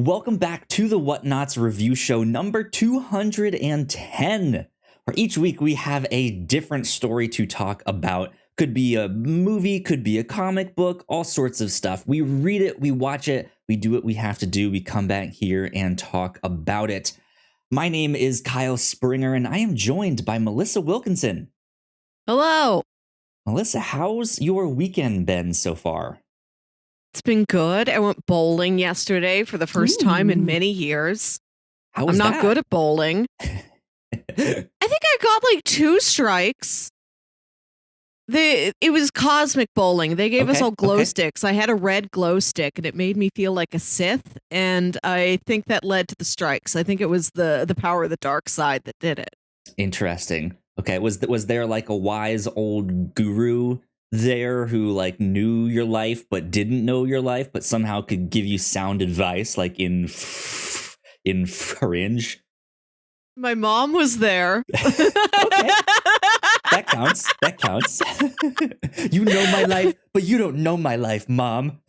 Welcome back to the Whatnauts review show number 210, where each week we have a different story to talk about. Could be a movie, could be a comic book, all sorts of stuff. We read it, we watch it, we do what we have to do. We come back here and talk about it. My name is Kyle Springer, and I am joined by Melissa Wilkinson. Hello. Melissa, how's your weekend been so far? It's been good. I went bowling yesterday for the first time in many years. How was I'm not that? good at bowling. I think I got like 2 strikes. It was cosmic bowling. They gave us all glow sticks. I had a red glow stick and it made me feel like a Sith. And I think that led to the strikes. I think it was the power of the dark side that did it. Interesting. Okay. Was there like a wise old guru there who like knew your life but didn't know your life but somehow could give you sound advice like in Fringe? My mom was there. Okay. That counts. You know my life, but you don't know my life, Mom.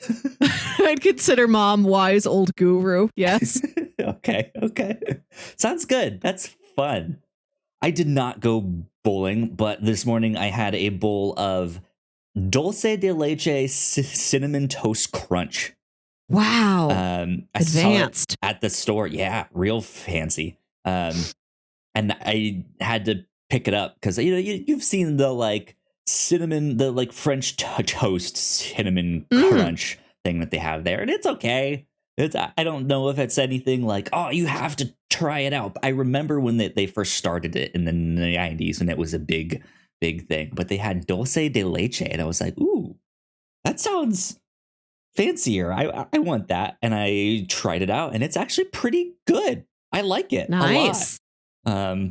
I'd consider Mom wise old guru. Yes. Okay. Sounds good. That's fun. I did not go bowling, but this morning I had a bowl of dulce de leche cinnamon toast crunch. Wow. I Advanced. saw it at the store. Yeah, real fancy. And I had to pick it up because you've seen the like cinnamon, the like French toast cinnamon crunch thing that they have there, and it's okay. I don't know if it's anything like, oh, you have to try it out. I remember when they first started it in the 90s, and it was a big thing. But they had dulce de leche, and I was like, ooh, that sounds fancier. I want that, and I tried it out, and it's actually pretty good. I like it Nice. a lot.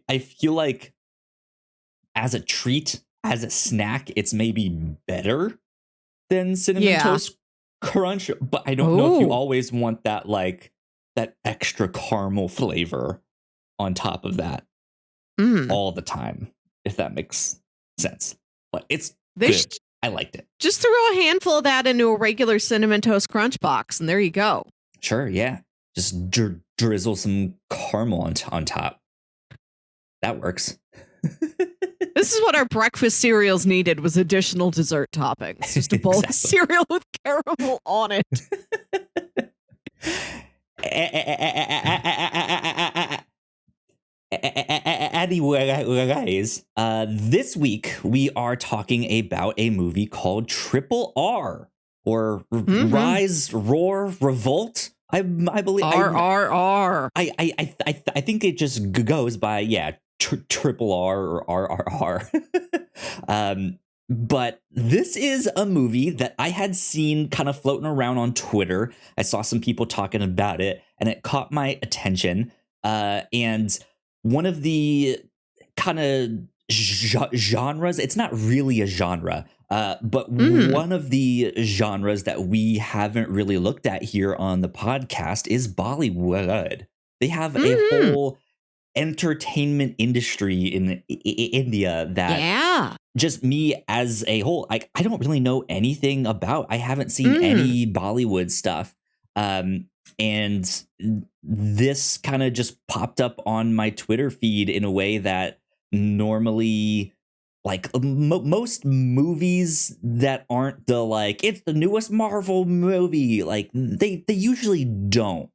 I feel like as a treat, as a snack, it's maybe better than cinnamon toast crunch, but I don't know if you always want that like that extra caramel flavor on top of that all the time, if that makes sense. But it's good. I liked it. Just throw a handful of that into a regular cinnamon toast crunch box, and there you go. Sure, yeah. Just drizzle some caramel on top. That works. This is what our breakfast cereals needed, was additional dessert toppings. Just a bowl of cereal with caramel on it. Anyways, this week we are talking about a movie called RRR, or Rise, Roar, Revolt. I believe RRR. I think it just goes by triple R or RRR. But this is a movie that I had seen kind of floating around on Twitter. I saw some people talking about it, and it caught my attention. And one of the kind of genres, it's not really a genre, but one of the genres that we haven't really looked at here on the podcast is Bollywood. They have a whole entertainment industry in India that just me as a whole, I don't really know anything about. I haven't seen any Bollywood stuff. And this kind of just popped up on my Twitter feed in a way that normally, like most movies that aren't the like, it's the newest Marvel movie, like they usually don't.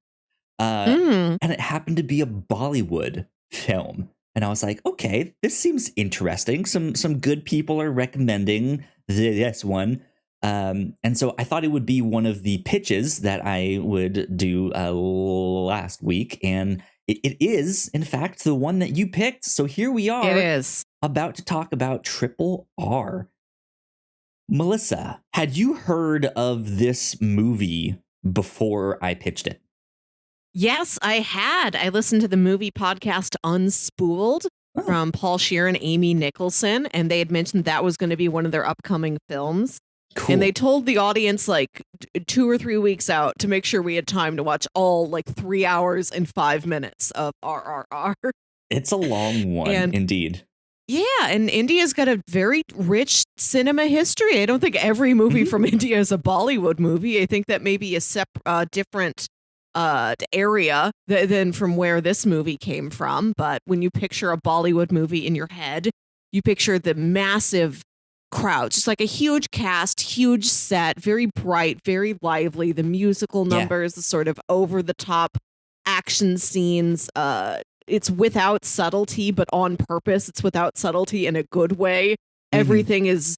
And it happened to be a Bollywood film. And I was like, okay, this seems interesting. Some good people are recommending this one. And so I thought it would be one of the pitches that I would do last week. And it is, in fact, the one that you picked. So here we are. It is. About to talk about RRR. Melissa, had you heard of this movie before I pitched it? Yes, I had. I listened to the movie podcast Unspooled from Paul Scheer and Amy Nicholson, and they had mentioned that was going to be one of their upcoming films. Cool. And they told the audience like 2 or 3 weeks out to make sure we had time to watch all like 3 hours and 5 minutes of RRR. It's a long one, indeed. Yeah, and India's got a very rich cinema history. I don't think every movie from India is a Bollywood movie. I think that may be a different area than from where this movie came from. But when you picture a Bollywood movie in your head, you picture the massive crowd, just like a huge cast, huge set, very bright, very lively. The musical numbers, the sort of over the top action scenes. It's without subtlety, but on purpose. It's without subtlety in a good way. Everything is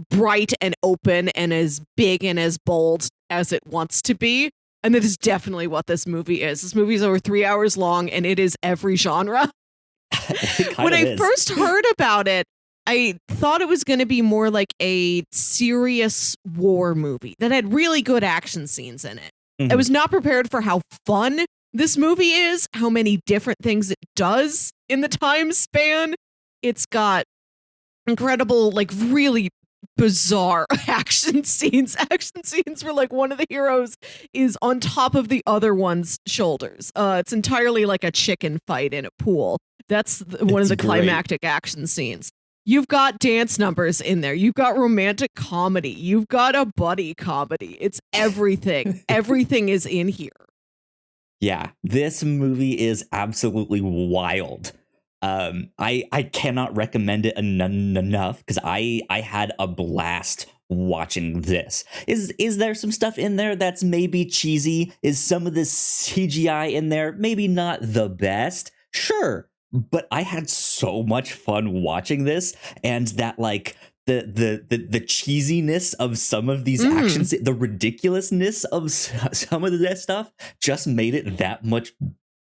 bright and open and as big and as bold as it wants to be. And that is definitely what this movie is. This movie is over 3 hours long, and it is every genre. When I first heard about it, I thought it was going to be more like a serious war movie that had really good action scenes in it. I was not prepared for how fun this movie is, how many different things it does in the time span. It's got incredible, like really bizarre action scenes. Action scenes where like one of the heroes is on top of the other one's shoulders. It's entirely like a chicken fight in a pool. That's one of the climactic action scenes. You've got dance numbers in there. You've got romantic comedy. You've got a buddy comedy. It's everything. Everything is in here. Yeah, this movie is absolutely wild. I cannot recommend it enough because I had a blast watching this. Is there some stuff in there that's maybe cheesy? Is some of the CGI in there maybe not the best? Sure, but I had so much fun watching this, and that like the cheesiness of some of these actions, the ridiculousness of some of that stuff just made it that much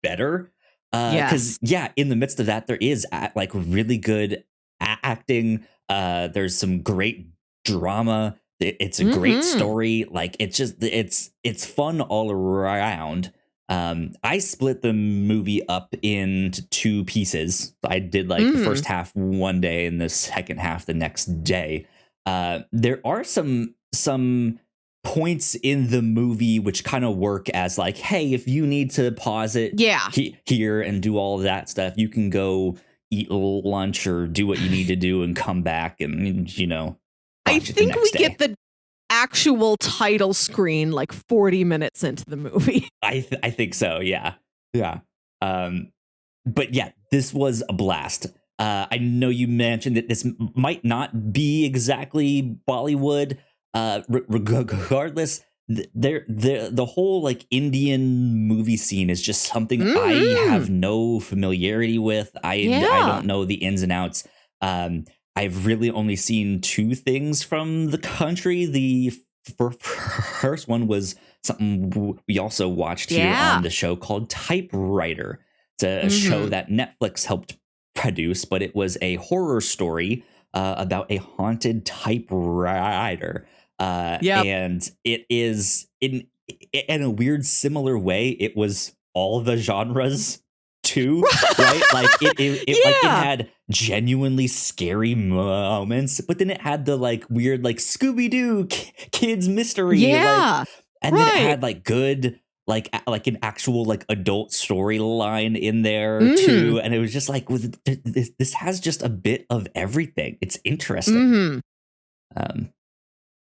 better. Because in the midst of that, there is like really good acting. There's some great drama. It's a great story. Like it's fun all around. I split the movie up into 2 pieces. I did like the first half one day and the second half the next day. There are some points in the movie which kind of work as like, hey, if you need to pause it here and do all of that stuff, you can go eat lunch or do what you need to do and come back and, you know, I think we get the actual title screen like 40 minutes into the movie. I think so. Yeah. But yeah, this was a blast. I know you mentioned that this might not be exactly Bollywood. Regardless, the whole like Indian movie scene is just something I have no familiarity with. I don't know the ins and outs. I've really only seen 2 things from the country. The first one was something we also watched here on the show called Typewriter. It's a show that Netflix helped produce, but it was a horror story about a haunted typewriter. And it is in a weird similar way. It was all the genres too, right? Like it had genuinely scary moments, but then it had the like weird like Scooby-Doo kids mystery, and then it had like good like an actual like adult storyline in there too, and it was just like this has just a bit of everything. It's interesting.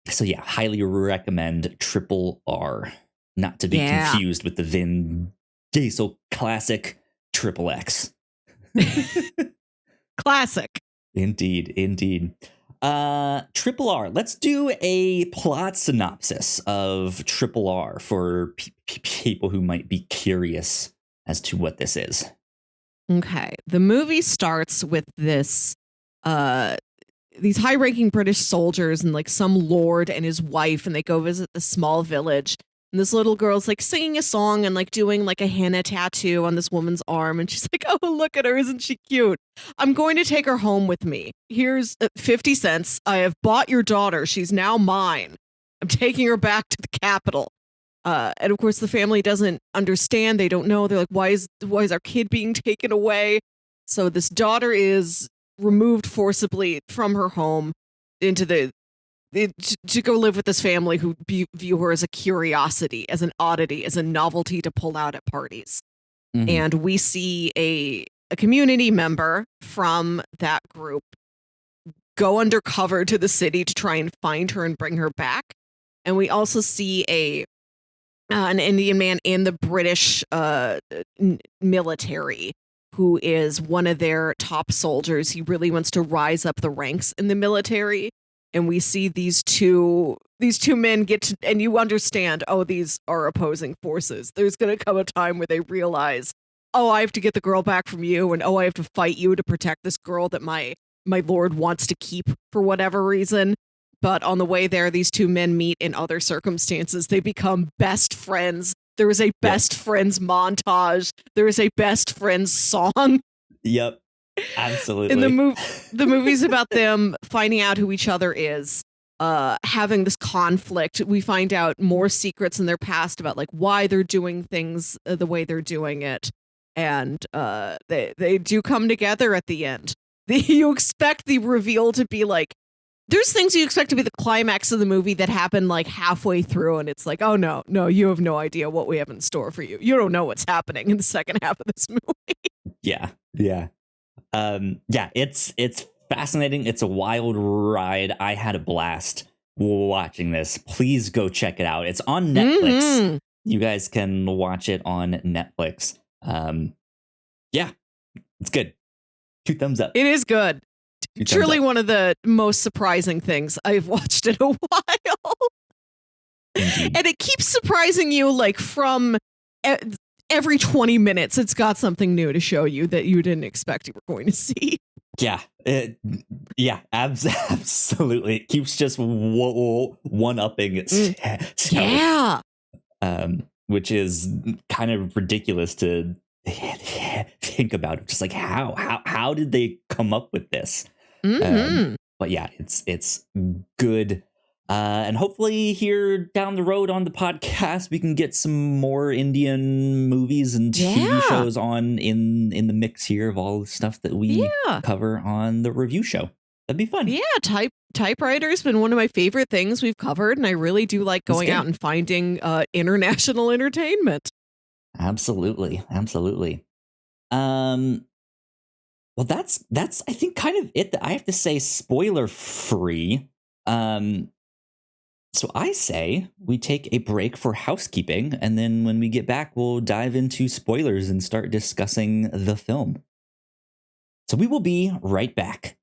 So yeah, highly recommend RRR, not to be confused with the Vin Diesel classic XXX. Classic. Indeed. RRR. Let's do a plot synopsis of RRR for people who might be curious as to what this is. Okay. The movie starts with this these high-ranking British soldiers and like some lord and his wife, and they go visit the small village. And this little girl's like singing a song and like doing like a henna tattoo on this woman's arm. And she's like, oh, look at her. Isn't she cute? I'm going to take her home with me. Here's 50 cents. I have bought your daughter. She's now mine. I'm taking her back to the capital. And of course, the family doesn't understand. They don't know. They're like, why is our kid being taken away? So this daughter is removed forcibly from her home into to go live with this family who view her as a curiosity, as an oddity, as a novelty to pull out at parties. And we see a community member from that group go undercover to the city to try and find her and bring her back. And we also see an Indian man in the British military who is one of their top soldiers. He really wants to rise up the ranks in the military. And we see these two men get to, and you understand, oh, these are opposing forces. There's going to come a time where they realize, oh, I have to get the girl back from you, and oh, I have to fight you to protect this girl that my lord wants to keep for whatever reason. But on the way there, these two men meet in other circumstances. They become best friends. There is a best friends montage. There is a best friends song. Yep, absolutely. In the movie's about them finding out who each other is, having this conflict. We find out more secrets in their past about like why they're doing things the way they're doing it, and they do come together at the end. You expect the reveal to be like, there's things you expect to be the climax of the movie that happen like halfway through, and it's like, oh no, you have no idea what we have in store for you. You don't know what's happening in the second half of this movie. Yeah. It's fascinating. It's a wild ride. I had a blast watching this. Please go check it out. It's on Netflix. Mm-hmm. You guys can watch it on Netflix. It's good. 2 thumbs up. It is good. Truly one of the most surprising things I've watched in a while. Indeed. And it keeps surprising you, like, from every 20 minutes, it's got something new to show you that you didn't expect you were going to see. Yeah. Absolutely. It keeps just one-upping itself. Yeah. Which is kind of ridiculous to think about. Just like, how did they come up with this? Mm-hmm. But yeah, it's good. And hopefully here down the road on the podcast, we can get some more Indian movies and TV shows on in the mix here of all the stuff that we cover on the review show. That'd be fun. Yeah, typewriter's been one of my favorite things we've covered, and I really do like going out and finding international entertainment. Absolutely. Well, that's I think kind of it. That I have to say spoiler free. So I say we take a break for housekeeping, and then when we get back, we'll dive into spoilers and start discussing the film. So we will be right back.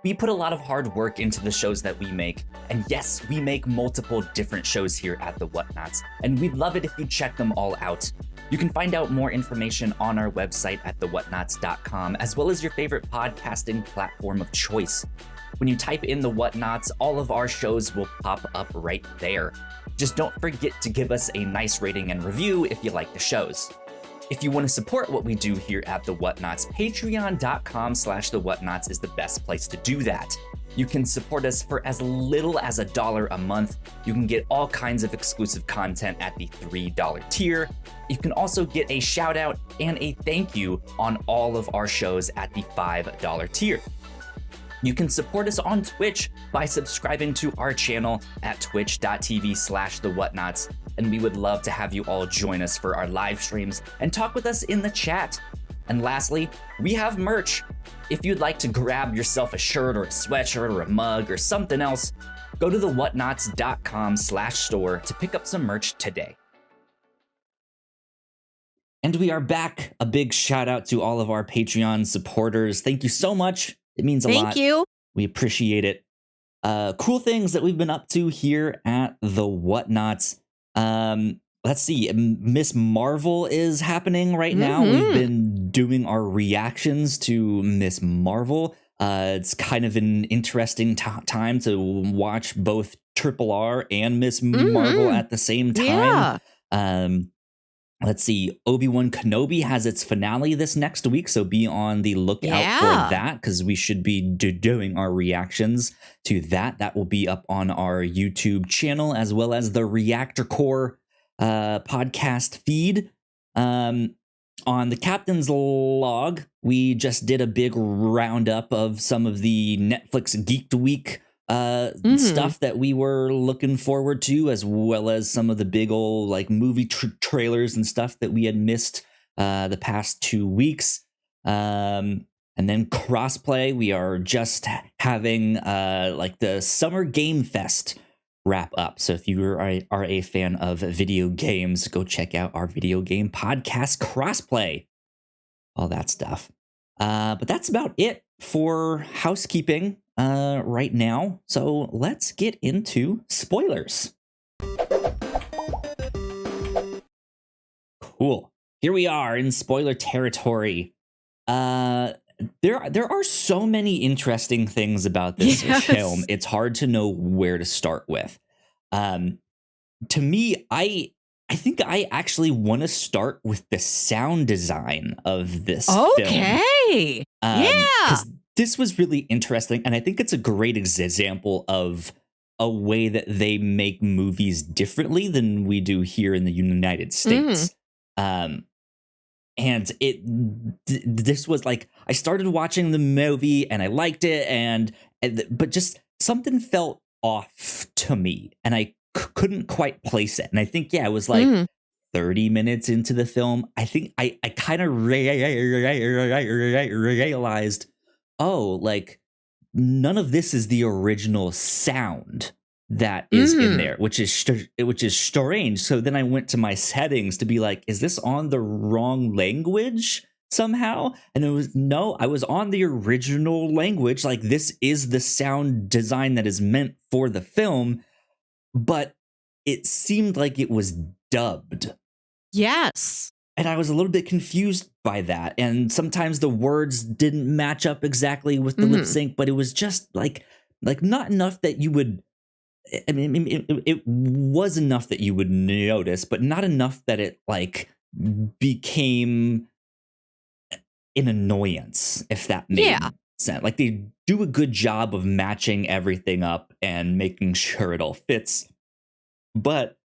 We put a lot of hard work into the shows that we make, and yes, we make multiple different shows here at the Whatnauts, and we'd love it if you check them all out. You can find out more information on our website at thewhatnauts.com, as well as your favorite podcasting platform of choice. When you type in the Whatnauts, all of our shows will pop up right there. Just don't forget to give us a nice rating and review if you like the shows. If you want to support what we do here at The Whatnauts, patreon.com/thewhatnauts is the best place to do that. You can support us for as little as $1 a month. You can get all kinds of exclusive content at the $3 tier. You can also get a shout out and a thank you on all of our shows at the $5 tier. You can support us on Twitch by subscribing to our channel at twitch.tv/thewhatnauts, and we would love to have you all join us for our live streams and talk with us in the chat. And lastly, we have merch. If you'd like to grab yourself a shirt or a sweatshirt or a mug or something else, go to thewhatnauts.com/store to pick up some merch today. And we are back. A big shout out to all of our Patreon supporters. Thank you so much. It means a lot. Thank you. We appreciate it. Cool things that we've been up to here at the Whatnauts. Let's see. Miss Marvel is happening right now. We've been doing our reactions to Miss Marvel. It's kind of an interesting time to watch both RRR and Miss Marvel at the same time. Yeah. Let's see. Obi-Wan Kenobi has its finale this next week, so be on the lookout for that, because we should be doing our reactions to that. That will be up on our YouTube channel, as well as the Reactor Core podcast feed. On the Captain's Log, we just did a big roundup of some of the Netflix Geeked Week stuff that we were looking forward to, as well as some of the big old like movie trailers and stuff that we had missed the past 2 weeks. And then crossplay, we are just having like the Summer Game Fest wrap up. So if you are a fan of video games, go check out our video game podcast, Crossplay, all that stuff. But that's about it for housekeeping right now. So let's get into spoilers. Cool. Here we are in spoiler territory. There are so many interesting things about this film. It's hard to know where to start with. To me, I think I actually want to start with the sound design of this film. Okay. Yeah. Because this was really interesting, and I think it's a great example of a way that they make movies differently than we do here in the United States. And this was like, I started watching the movie and I liked it, but just something felt off to me, and I couldn't quite place it. And I think, it was like 30 minutes into the film, I think I kind of realized, oh, like none of this is the original sound that is in there, which is strange. So then I went to my settings to be like, is this on the wrong language somehow? And it was, no, I was on the original language. Like, this is the sound design that is meant for the film, but it seemed like it was dubbed. Yes. And I was a little bit confused by that. And sometimes the words didn't match up exactly with the lip sync, but it was just like not enough that you would, I mean, it was enough that you would notice, but not enough that it like became an annoyance, if that made sense. Like, they do a good job of matching everything up and making sure it all fits. But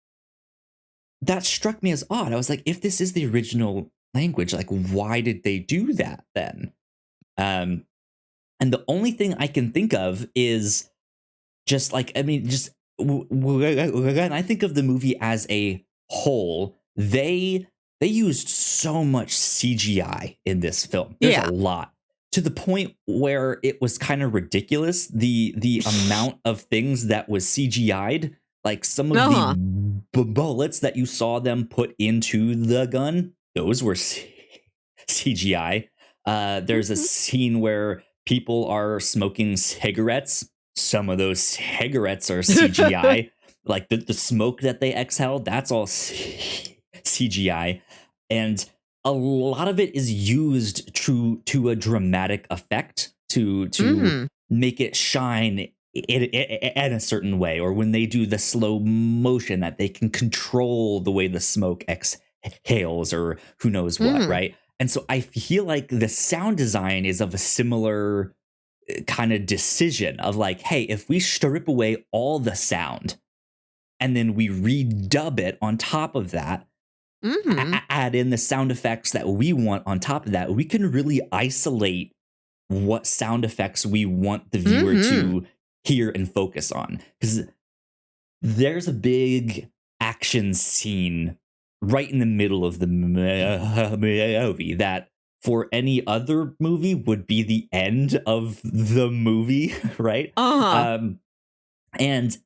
that struck me as odd. I was like, if this is the original language, like, why did they do that then? And the only thing I can think of is just like, I mean, just when I think of the movie as a whole, they used so much CGI in this film. There's a lot, to the point where it was kind of ridiculous, the amount of things that was CGI'd. Like, some of the bullets that you saw them put into the gun, those were CGI. There's a scene where people are smoking cigarettes. Some of those cigarettes are CGI. Like, the smoke that they exhale, that's all CGI. And a lot of it is used to a dramatic effect to make it shine in a certain way, or when they do the slow motion, that they can control the way the smoke exhales, or who knows what, right? And so I feel like the sound design is of a similar kind of decision of like, hey, if we strip away all the sound and then we redub it on top of that, add in the sound effects that we want on top of that, we can really isolate what sound effects we want the viewer to hear and focus on. Because there's a big action scene right in the middle of the movie that for any other movie would be the end of the movie, right? And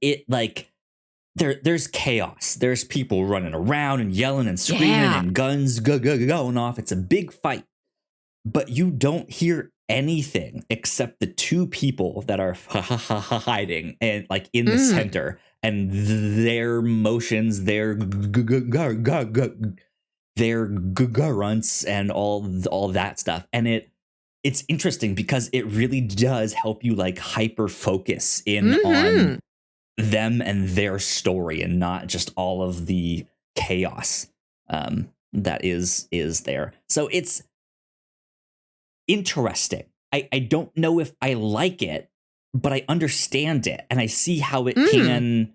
it, like, there's chaos. There's people running around and yelling and screaming and guns going off. It's a big fight, but you don't hear anything except the two people that are hiding and like in the center, and their motions, their grunts and all that stuff. And it's interesting because it really does help you like hyper focus in on them and their story, and not just all of the chaos that is there. So it's interesting. I don't know if I like it, but I understand it, and I see how it can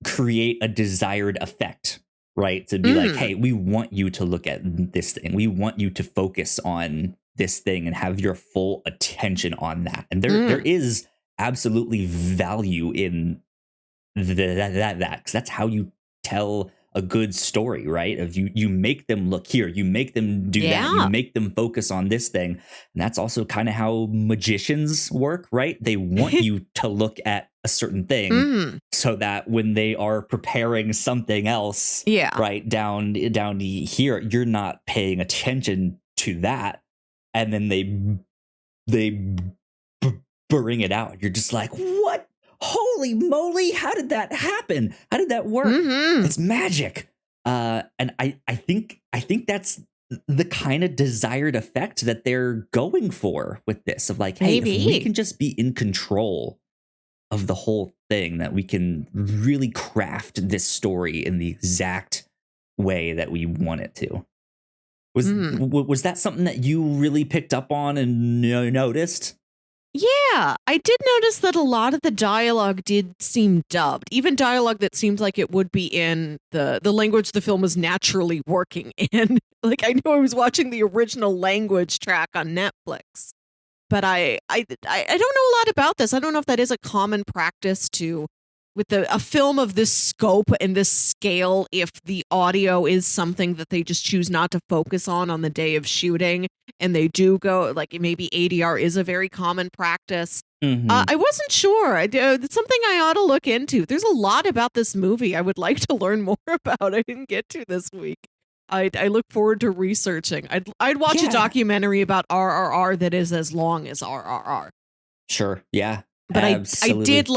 create a desired effect, right? To be like, hey, we want you to look at this thing. We want you to focus on this thing and have your full attention on that. And there is absolutely value in that, because that's how you tell a good story, right? Of you make them look here, you make them do that, you make them focus on this thing. And that's also kind of how magicians work, right? They want you to look at a certain thing so that when they are preparing something else, right, down here, you're not paying attention to that. And then they bring it out. You're just like, what? Holy moly, how did that happen? How did that work? It's magic. And I think that's the kind of desired effect that they're going for with this, of like, hey, if we can just be in control of the whole thing, that we can really craft this story in the exact way that we want it to. Was that something that you really picked up on and noticed? Yeah, I did notice that a lot of the dialogue did seem dubbed, even dialogue that seemed like it would be in the language the film was naturally working in. Like, I know I was watching the original language track on Netflix, but I don't know a lot about this. I don't know if that is a common practice with a film of this scope and this scale, if the audio is something that they just choose not to focus on the day of shooting, and they do go, like, maybe ADR is a very common practice. I wasn't sure. It's something I ought to look into. There's a lot about this movie I would like to learn more about. I didn't get to this week. I look forward to researching. I'd watch a documentary about RRR that is as long as RRR. Sure. Yeah. But I did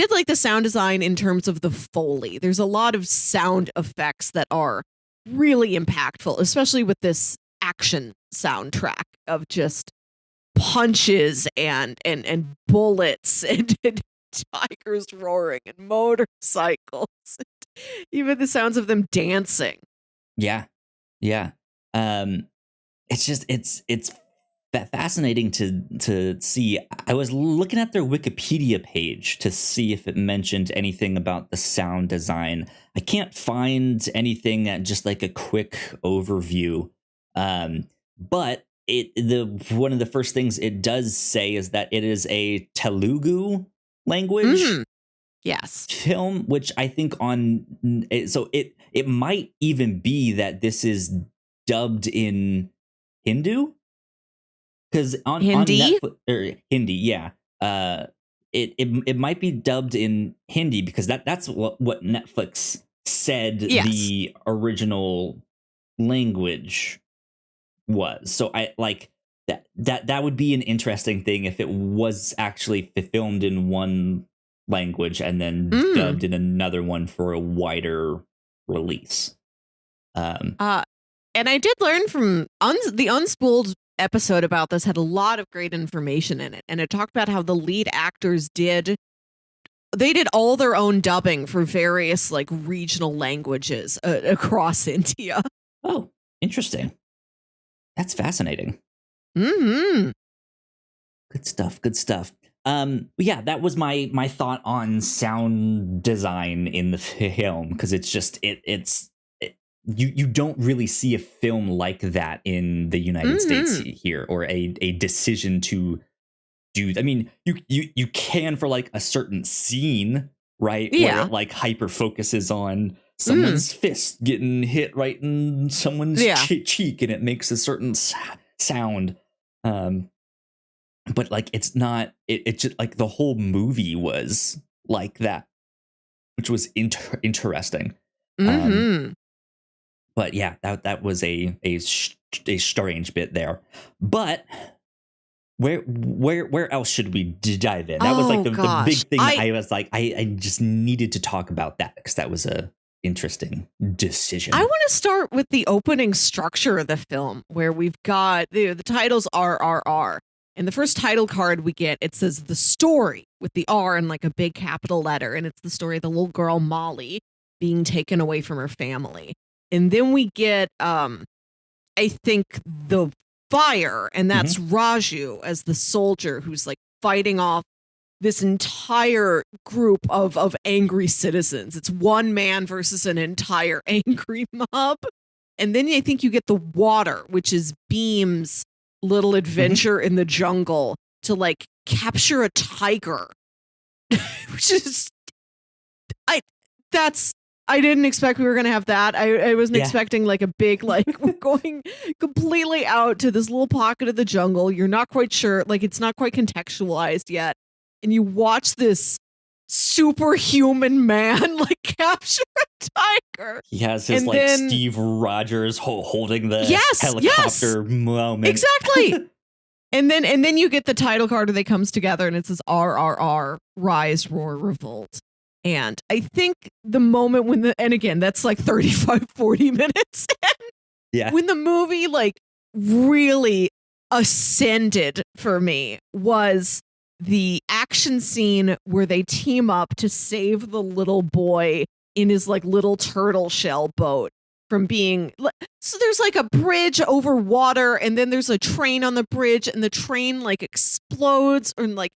like the sound design in terms of the Foley. There's a lot of sound effects that are really impactful, especially with this action soundtrack of just punches and bullets and tigers roaring and motorcycles. Even the sounds of them dancing. Yeah. Yeah. It's fascinating to see. I was looking at their Wikipedia page to see if it mentioned anything about the sound design. I can't find anything at just like a quick overview. But one of the first things it does say is that it is a Telugu language film, which I think so it might even be that this is dubbed in Hindu. Because on Netflix, or Hindi, yeah, it might be dubbed in Hindi, because that's what Netflix said the original language was. So I like that would be an interesting thing if it was actually filmed in one language and then dubbed in another one for a wider release. And I did learn from the Unspooled episode about this, had a lot of great information in it, and it talked about how the lead actors did all their own dubbing for various like regional languages across India. Oh, interesting. That's fascinating. Good stuff. Yeah, that was my thought on sound design in the film, because it's just you don't really see a film like that in the United States here, or a decision to do. I mean, you can for like a certain scene, right? Where it like hyper focuses on someone's fist getting hit right in someone's cheek, and it makes a certain sound. But like, it's not. It just like the whole movie was like that, which was interesting. But yeah, that was a strange bit there. But where else should we dive in? That was like the big thing. I was like, I just needed to talk about that, because that was a interesting decision. I want to start with the opening structure of the film, where we've got the titles RRR. And the first title card we get, it says the story with the R in like a big capital letter. And it's the story of the little girl, Molly, being taken away from her family. And then we get, I think, the fire, and that's Raju as the soldier who's like fighting off this entire group of angry citizens. It's one man versus an entire angry mob. And then I think you get the water, which is Beam's little adventure in the jungle to like capture a tiger, which is, I didn't expect we were gonna have that. I wasn't expecting like a big like we're going completely out to this little pocket of the jungle. You're not quite sure, like it's not quite contextualized yet, and you watch this superhuman man like capture a tiger. He has his Steve Rogers holding the helicopter moment. Exactly. And then you get the title card where they comes together and it says RRR, Rise, Roar, Revolt. And I think the moment when and again, that's like 35, 40 minutes. When the movie like really ascended for me was the action scene where they team up to save the little boy in his like little turtle shell boat from being, so there's like a bridge over water and then there's a train on the bridge and the train like explodes and like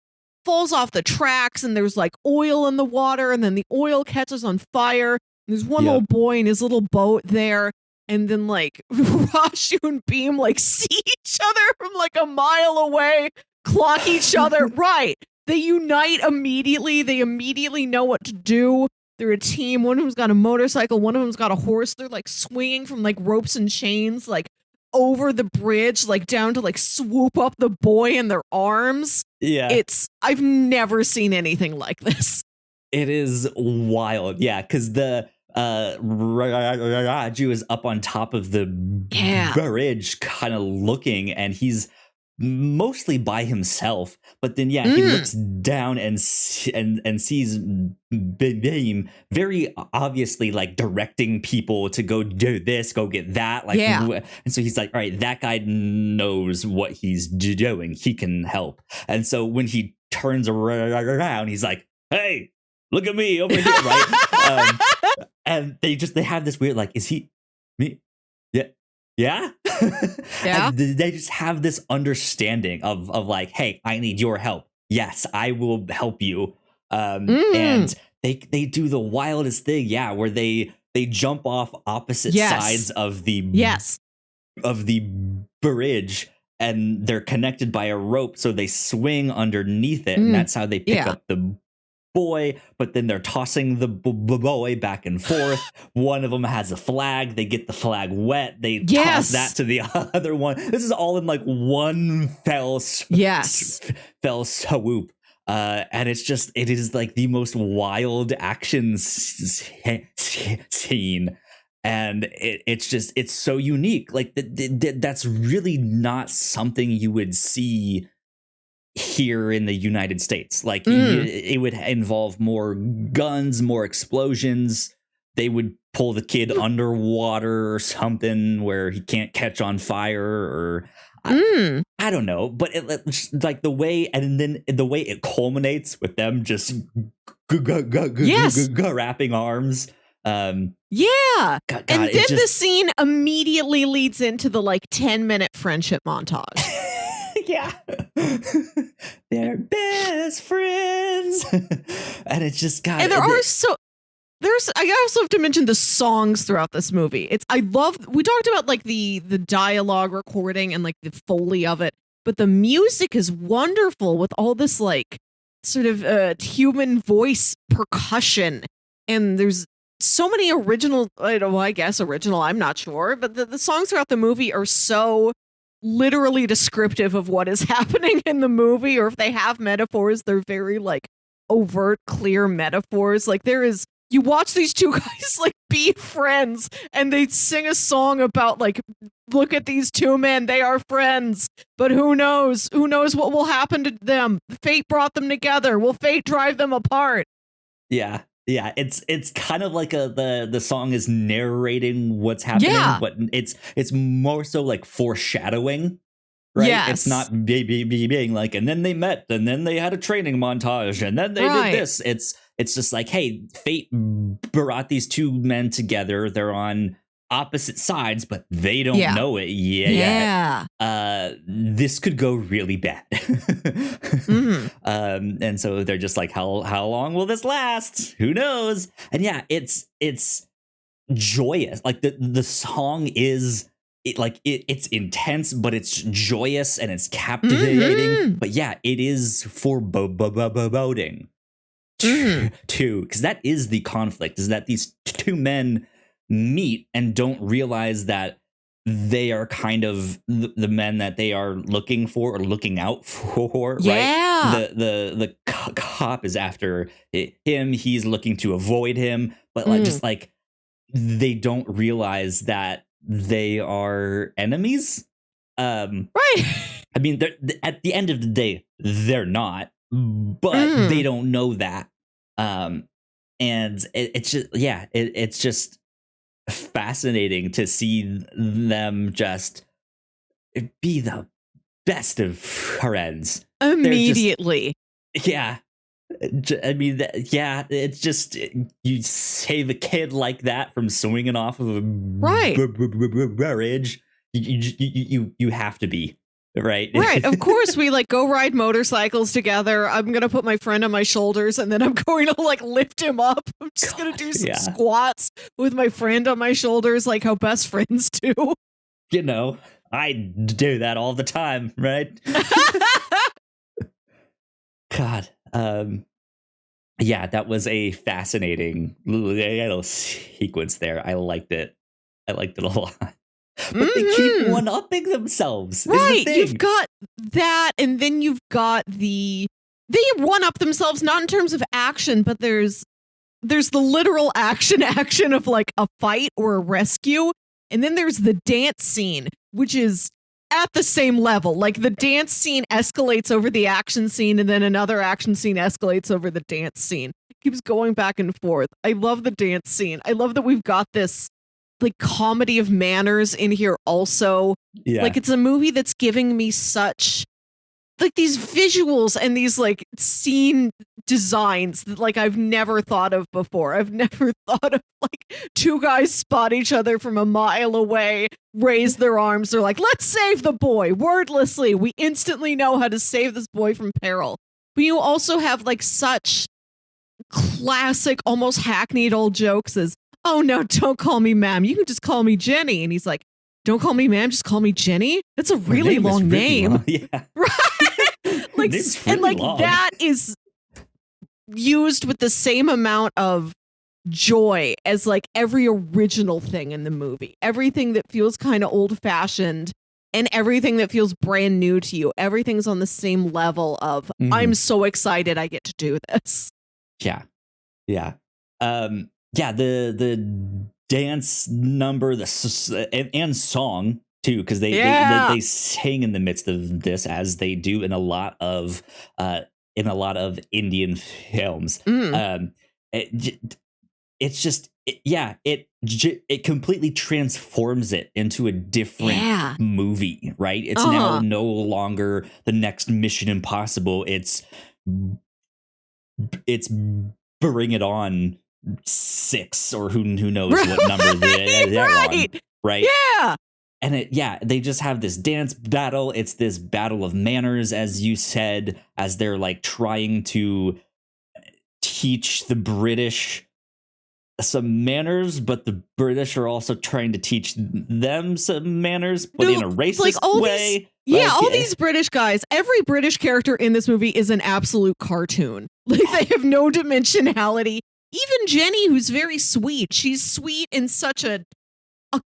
falls off the tracks and there's like oil in the water and then the oil catches on fire. There's one little boy in his little boat there. And then like Rashu and Beam like see each other from like a mile away, clock each other. Right. They unite immediately. They immediately know what to do. They're a team. One of them's got a motorcycle. One of them's got a horse. They're like swinging from like ropes and chains, like over the bridge, like down to like swoop up the boy in their arms. Yeah. I've never seen anything like this. It is wild. Yeah. Cause the Raju is up on top of the bridge kind of looking and he's mostly by himself, but then he looks down and sees Beam very obviously like directing people to go do this, go get that, like and so he's like, all right, that guy knows what he's doing, he can help. And so when he turns around, he's like, hey, look at me over here, right? And they have this weird like, is he me? Yeah. They just have this understanding of like, hey, I need your help. Yes, I will help you. And they do the wildest thing, where they jump off opposite sides of the bridge and they're connected by a rope, so they swing underneath it, and that's how they pick up the boy. But then they're tossing the boy back and forth. One of them has a flag. They get the flag wet. They toss that to the other one. This is all in like one fell swoop. And it is like the most wild action scene. And it's so unique. Like that's really not something you would see here in the United States. Like it would involve more guns, more explosions. They would pull the kid underwater or something where he can't catch on fire, or I don't know. But it's like the way, and then the way it culminates with them just wrapping arms. God, and then the scene immediately leads into the like 10-minute friendship montage. They're best friends. And it's just got, and I also have to mention the songs throughout this movie. We talked about like the dialogue recording and like the Foley of it, but the music is wonderful with all this like sort of human voice percussion, and there's so many original, I'm not sure, but the songs throughout the movie are so literally descriptive of what is happening in the movie, or if they have metaphors, they're very like overt, clear metaphors. Like you watch these two guys like be friends and they sing a song about like, look at these two men, they are friends, but who knows what will happen to them. Fate brought them together. Will fate drive them apart? Yeah, it's kind of like the song is narrating what's happening, but it's more so like foreshadowing, right? Yes. It's not being like, and then they met, and then they had a training montage, and then they did this. It's just like, hey, fate brought these two men together. They're on opposite sides, but they don't know it yet. This could go really bad. And so they're just like, how long will this last? Who knows? And it's joyous. Like the song is it's intense, but it's joyous and it's captivating. But it is foreboding too, because that is the conflict, is that these two men meet and don't realize that they are kind of the men that they are looking for or looking out for. Yeah. Right, the cop is after him, he's looking to avoid him, but like just like they don't realize that they are enemies. Right. I mean, at the end of the day, they're not, but they don't know that. And it's just, yeah, it's just fascinating to see them just be the best of friends Immediately. Yeah. I mean, yeah, it's just you save a kid like that from swinging off of a bridge. You have to be right. Right. Of course, we like go ride motorcycles together. I'm gonna put my friend on my shoulders, and then I'm going to like lift him up. I'm just gonna do some squats with my friend on my shoulders, like how best friends do. You know, I do that all the time, right? God. Yeah, that was a fascinating little sequence there. I liked it a lot. But they keep one-upping themselves. Right. You've got that, and then you've got they one-up themselves not in terms of action, but there's the literal action of like a fight or a rescue, and then there's the dance scene, which is at the same level. Like the dance scene escalates over the action scene, and then another action scene escalates over the dance scene. It keeps going back and forth. I love the dance scene. I love that we've got this like comedy of manners in here also. Yeah. Like it's a movie that's giving me such like these visuals and these like scene designs that like I've never thought of before. I've never thought of like two guys spot each other from a mile away, raise their arms. They're like, let's save the boy wordlessly. We instantly know how to save this boy from peril. But you also have like such classic, almost hackneyed old jokes as, oh no, don't call me ma'am. You can just call me Jenny. And he's like, don't call me ma'am, just call me Jenny. That's a really long name. Yeah. Right. Like, and like long. That is used with the same amount of joy as like every original thing in the movie. Everything that feels kind of old fashioned and everything that feels brand new to you. Everything's on the same level of I'm so excited I get to do this. Yeah. Yeah. Yeah, the dance number, and song too, because they sing in the midst of this, as they do in a lot of Indian films. It's just it completely transforms it into a different movie, right? It's now no longer the next Mission Impossible. It's Bring It On 6 or who knows what number they're on, right? Yeah. And they just have this dance battle. It's this battle of manners, as you said, as they're like trying to teach the British some manners, but the British are also trying to teach them some manners, but in a racist way. All these British guys, every British character in this movie is an absolute cartoon. Like they have no dimensionality. Even Jenny, who's very sweet, she's sweet in such a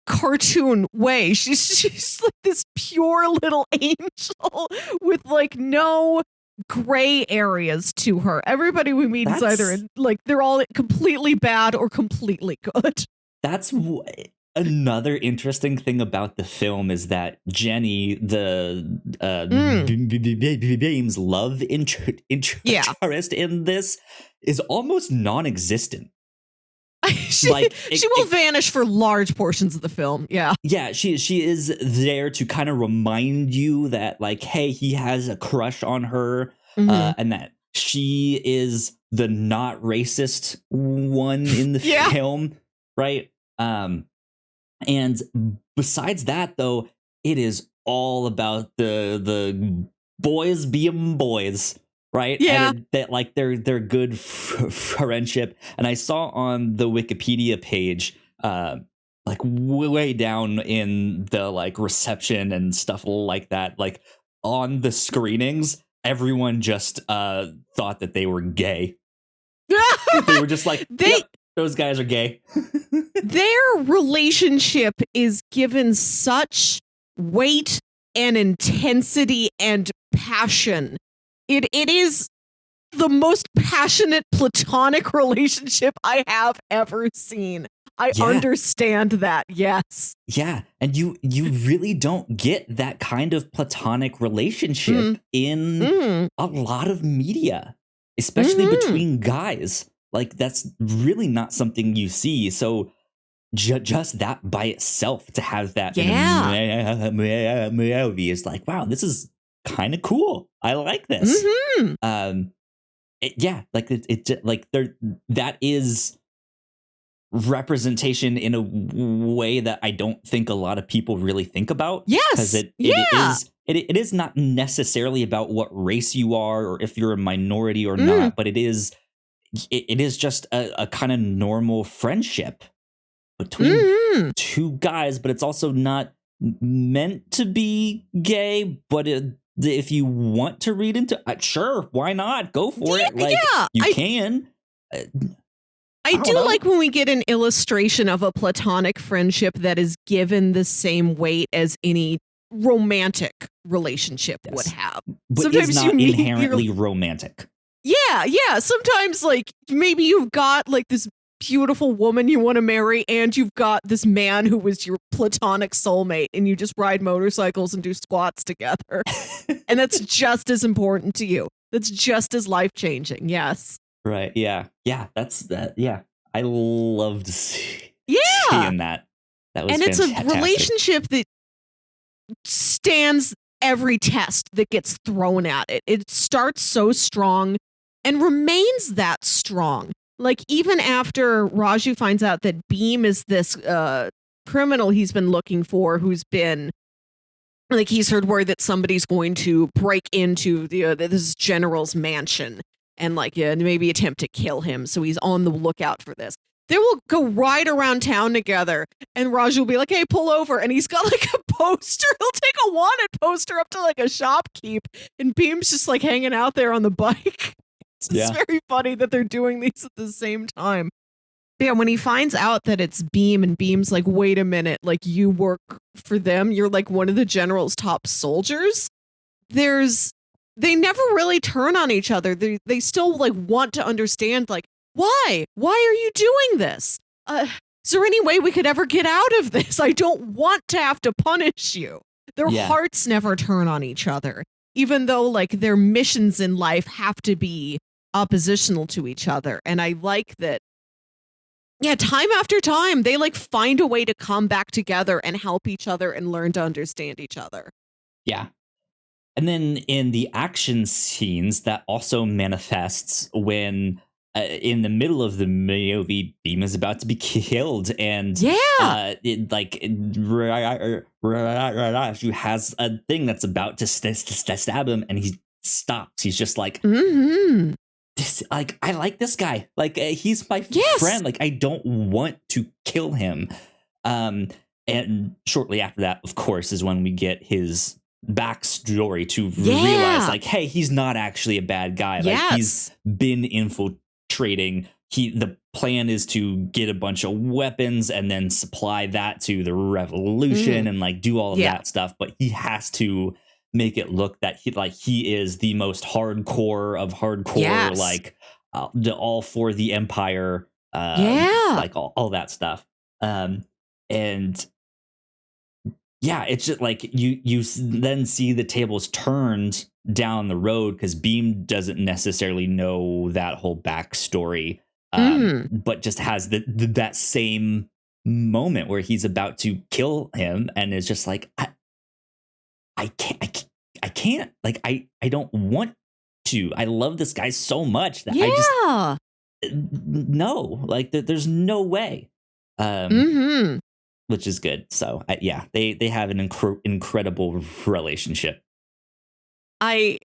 cartoon way. She's like this pure little angel with like no gray areas to her. Everybody we meet is either like they're all completely bad or completely good. That's another interesting thing about the film, is that Jenny, the Beam's love interest in this, is almost non-existent. She will vanish for large portions of the film. Yeah. She is there to kind of remind you that like, hey, he has a crush on her, and that she is the not racist one in the film, right? And besides that, though, it is all about the boys being boys. Right. Yeah. And that like their good friendship. And I saw on the Wikipedia page, like way down in the like reception and stuff like that, like on the screenings, everyone just thought that they were gay. They were just like, yep, those guys are gay. Their relationship is given such weight and intensity and passion. It is the most passionate platonic relationship I have ever seen. I understand that. Yes. Yeah. And you really don't get that kind of platonic relationship in a lot of media, especially between guys. Like, that's really not something you see. So just that by itself, to have that in a movie is like, wow, this is kind of cool. I like this. That is representation in a way that I don't think a lot of people really think about. Yes. Because it is not necessarily about what race you are or if you're a minority or not, but it is just a kind of normal friendship between two guys, but it's also not meant to be gay. But if you want to read into it, sure, why not? Go for it. Like, you can. I do like when we get an illustration of a platonic friendship that is given the same weight as any romantic relationship would have. But sometimes it's not inherently romantic. Yeah. Sometimes, like, maybe you've got like this beautiful woman you want to marry, and you've got this man who was your platonic soulmate, and you just ride motorcycles and do squats together. And that's just as important to you. That's just as life-changing. Yes. Right. Yeah. That's that. Yeah. I loved seeing that. That was and it's fantastic. A relationship that stands every test that gets thrown at it. It starts so strong and remains that strong. Like, even after Raju finds out that Beam is this criminal he's been looking for, who's been, like, he's heard word that somebody's going to break into this general's mansion and, like, maybe attempt to kill him. So he's on the lookout for this. They will go ride around town together, and Raju will be like, hey, pull over. And he's got like a poster. He'll take a wanted poster up to like a shopkeep, and Beam's just like hanging out there on the bike. It's very funny that they're doing these at the same time. Yeah, when he finds out that it's Beam, and Beam's like, wait a minute, like, you work for them? You're like one of the general's top soldiers? They never really turn on each other. They still like want to understand, like, why? Why are you doing this? Is there any way we could ever get out of this? I don't want to have to punish you. Their hearts never turn on each other, even though like their missions in life have to be oppositional to each other. And I like that. Yeah, time after time, they like find a way to come back together and help each other and learn to understand each other. Yeah. And then in the action scenes, that also manifests when in the middle of the movie, Beam is about to be killed, and Raju has a thing that's about to stab him, and he stops. He's just like, this, like, I like this guy. Like, he's my friend. Like, I don't want to kill him. And shortly after that, of course, is when we get his backstory to realize, like, hey, he's not actually a bad guy. Like, he's been infiltrating. The plan is to get a bunch of weapons and then supply that to the revolution and like do all of that stuff. But he has to make it look that he is the most hardcore of hardcore, like all for the empire, like all that stuff. And it's just like you then see the tables turned down the road, because Beam doesn't necessarily know that whole backstory, but just has that same moment where he's about to kill him, and is just like, I can't, like, I don't want to. I love this guy so much that I just no, like there's no way. Which is good. So they have an incredible relationship. I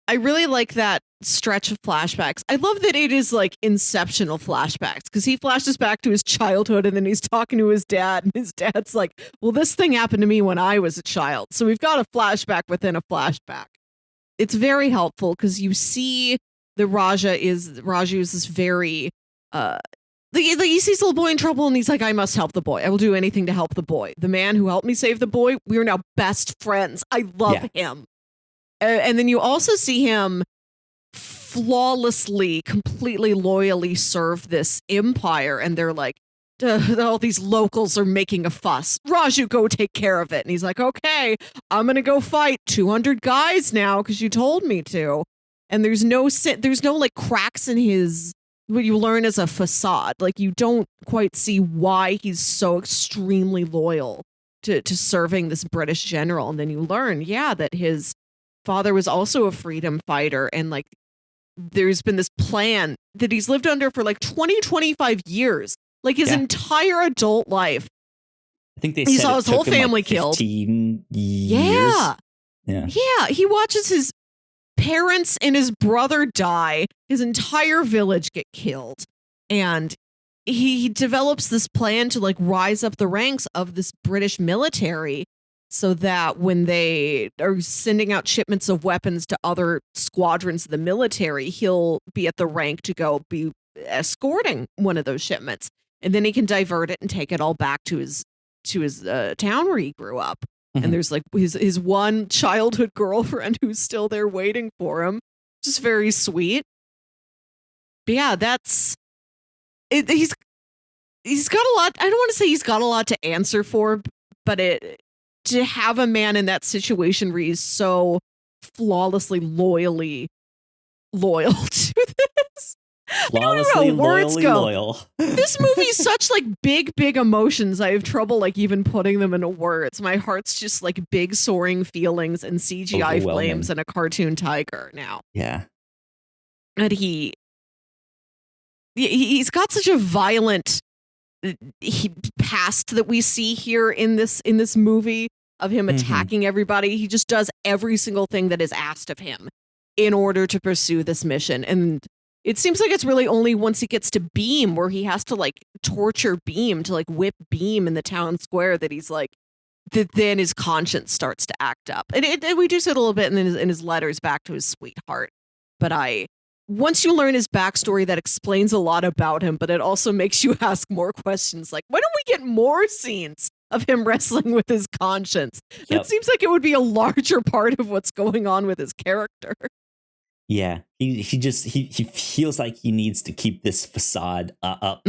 really like that stretch of flashbacks. I love that it is like inceptional flashbacks, because he flashes back to his childhood, and then he's talking to his dad, and his dad's like, well, this thing happened to me when I was a child. So we've got a flashback within a flashback. It's very helpful, because you see the Raju is this very he sees the little boy in trouble and he's like, I must help the boy. I will do anything to help the boy. The man who helped me save the boy, we are now best friends. I love him. And then you also see him flawlessly, completely loyally serve this empire. And they're like, all these locals are making a fuss. Raju, go take care of it. And he's like, okay, I'm going to go fight 200 guys now because you told me to. And there's no like cracks in his, what you learn as a facade. Like you don't quite see why he's so extremely loyal to serving this British general. And then you learn, that his father was also a freedom fighter. And like, there's been this plan that he's lived under for like 25 years. Like his entire adult life. I think he saw his whole family killed. 15 years. Yeah. He watches his parents and his brother die. His entire village get killed. And he develops this plan to like rise up the ranks of this British military so that when they are sending out shipments of weapons to other squadrons of the military, he'll be at the rank to go be escorting one of those shipments. And then he can divert it and take it all back to his town where he grew up. Mm-hmm. And there's like his one childhood girlfriend who's still there waiting for him. Just very sweet. But yeah, that's it. He's got a lot. I don't want to say he's got a lot to answer for, but to have a man in that situation where he's so flawlessly loyal to this. Flawlessly loyal. This movie's such like big emotions. I have trouble like even putting them into words. My heart's just like big soaring feelings and CGI flames and a cartoon tiger now. Yeah. And he's got such a violent past that we see here in this movie of him attacking everybody. He just does every single thing that is asked of him in order to pursue this mission. And it seems like it's really only once he gets to Beam where he has to like torture Beam to like whip Beam in the town square that he's like, that then his conscience starts to act up. And we do see it a little bit in his letters back to his sweetheart. But once you learn his backstory, that explains a lot about him, but it also makes you ask more questions like, why don't we get more scenes of him wrestling with his conscience? Yep. It seems like it would be a larger part of what's going on with his character. Yeah, he feels like he needs to keep this facade up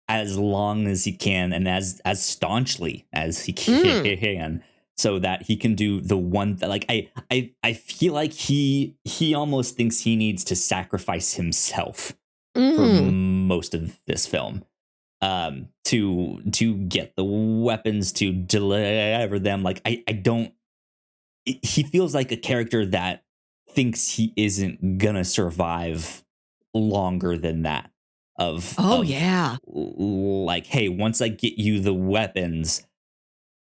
as long as he can and as staunchly as he can, so that he can do the one that like I feel like he almost thinks he needs to sacrifice himself for most of this film to get the weapons, to deliver them. Like I don't. He feels like a character that thinks he isn't gonna survive longer than that. Like, hey, once I get you the weapons,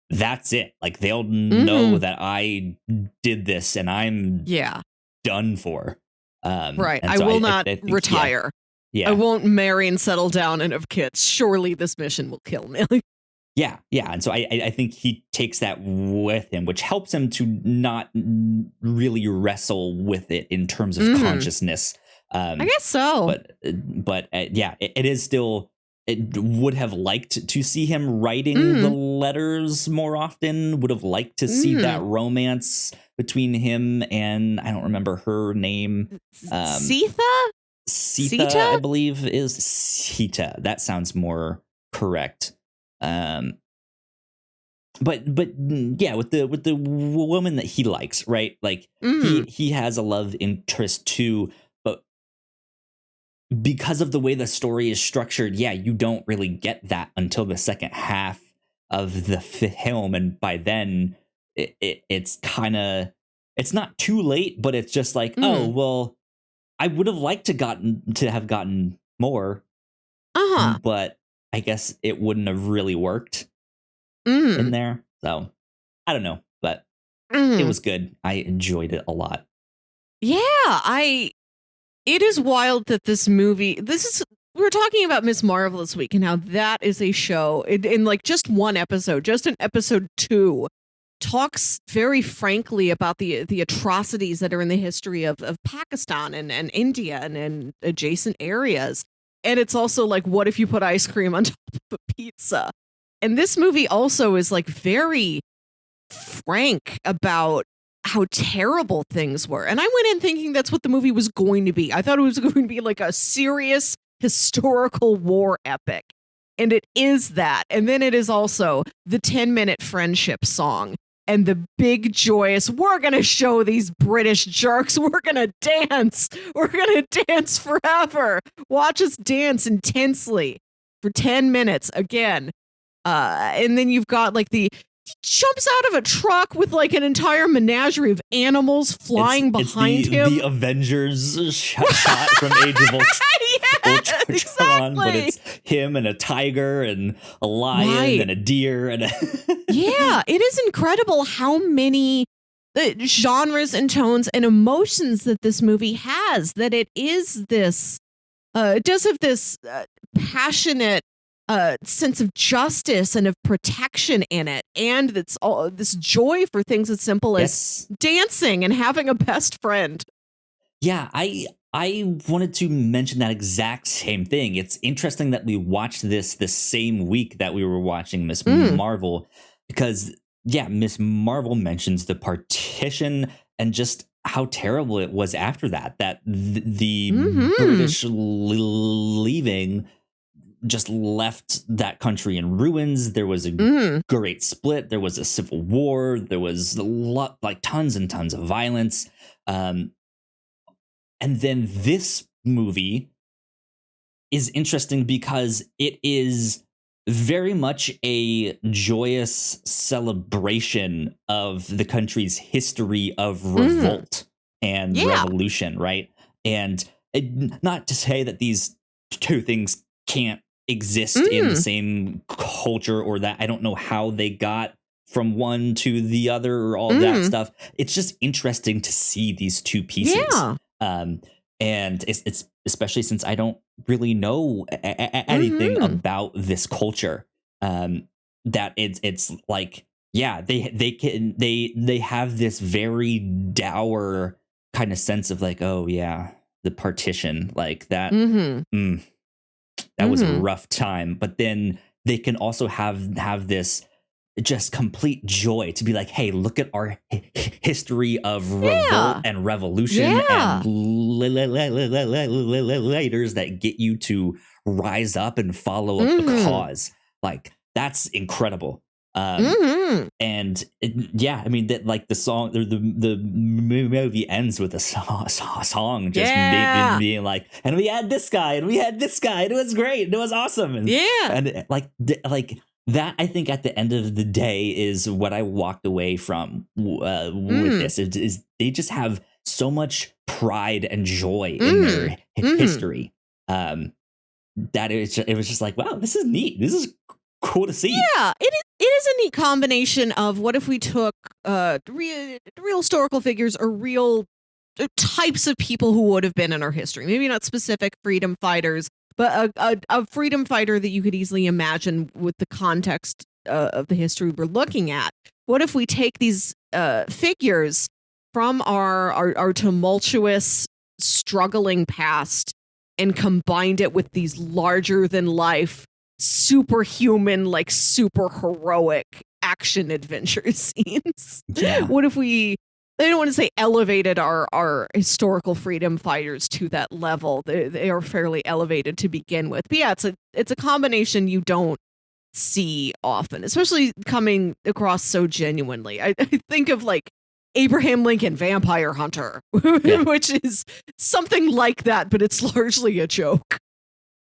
that's it. Like they'll know that I did this and I'm done for. Right. I will not retire. Yeah. I won't marry and settle down and have kids. Surely this mission will kill me. Yeah. And so I think he takes that with him, which helps him to not really wrestle with it in terms of consciousness. I guess so. But it is still. It would have liked to see him writing the letters more often. Would have liked to see that romance between him and I don't remember her name. Sita, I believe is Sita. That sounds more correct. But yeah, with the woman that he likes, right? Like he has a love interest too, but because of the way the story is structured, you don't really get that until the second half of the film, and by then it's kind of, it's not too late, but it's just like, oh well, I would have liked to have gotten more, but I guess it wouldn't have really worked in there. So I don't know, but it was good. I enjoyed it a lot. Yeah, it is wild that this movie, we're talking about Ms. Marvel this week and how that is a show in like just one episode, just in episode 2, talks very frankly about the atrocities that are in the history of Pakistan and India and adjacent areas. And it's also like, what if you put ice cream on top of a pizza? And this movie also is like very frank about how terrible things were. And I went in thinking that's what the movie was going to be. I thought it was going to be like a serious historical war epic. And it is that. And then it is also the 10-minute friendship song and the big joyous, we're going to show these British jerks, we're going to dance. We're going to dance forever. Watch us dance intensely for 10 minutes again. And then you've got like he jumps out of a truck with like an entire menagerie of animals flying behind him. The Avengers shot from Age of Ultron, exactly. But it's him and a tiger and a lion and a deer and yeah, it is incredible how many genres and tones and emotions that this movie has. That it is this, it does have this passionate sense of justice and of protection in it, and it's all this joy for things as simple as dancing and having a best friend. Yeah, I wanted to mention that exact same thing. It's interesting that we watched this the same week that we were watching Miss Marvel, because Miss Marvel mentions the partition and just how terrible it was after that. That the British leaving just left that country in ruins. There was a great split. There was a civil war. There was tons and tons of violence. And then this movie is interesting because it is very much a joyous celebration of the country's history of revolt and revolution, right? And not to say that these two things can't exist in the same culture, or that I don't know how they got from one to the other or all that stuff. It's just interesting to see these two pieces. And it's especially since I don't really know anything about this culture, that it's like, they have this very dour kind of sense of like, oh yeah, the partition, like that. That was a rough time, but then they can also have this just complete joy to be like, hey, look at our history of revolt and revolution and leaders that get you to rise up and follow up the cause. Like, that's incredible. And I mean that, like, the song, the movie ends with a song just being like, and we had this guy and we had this guy, and it was great, and it was awesome, and like that, I think at the end of the day is what I walked away from with this. Is they just have so much pride and joy in their history, that it was just like, wow, this is neat. This is cool to see. Yeah, it is a neat combination of what if we took real historical figures or real types of people who would have been in our history. Maybe not specific freedom fighters, but a freedom fighter that you could easily imagine with the context of the history we're looking at. What if we take these figures from our tumultuous, struggling past and combined it with these larger than life, superhuman, like super heroic action adventure scenes? What if we, I don't want to say elevated our historical freedom fighters to that level. They are fairly elevated to begin with. But yeah, it's a combination you don't see often, especially coming across so genuinely. I think of like Abraham Lincoln, Vampire Hunter, which is something like that, but it's largely a joke.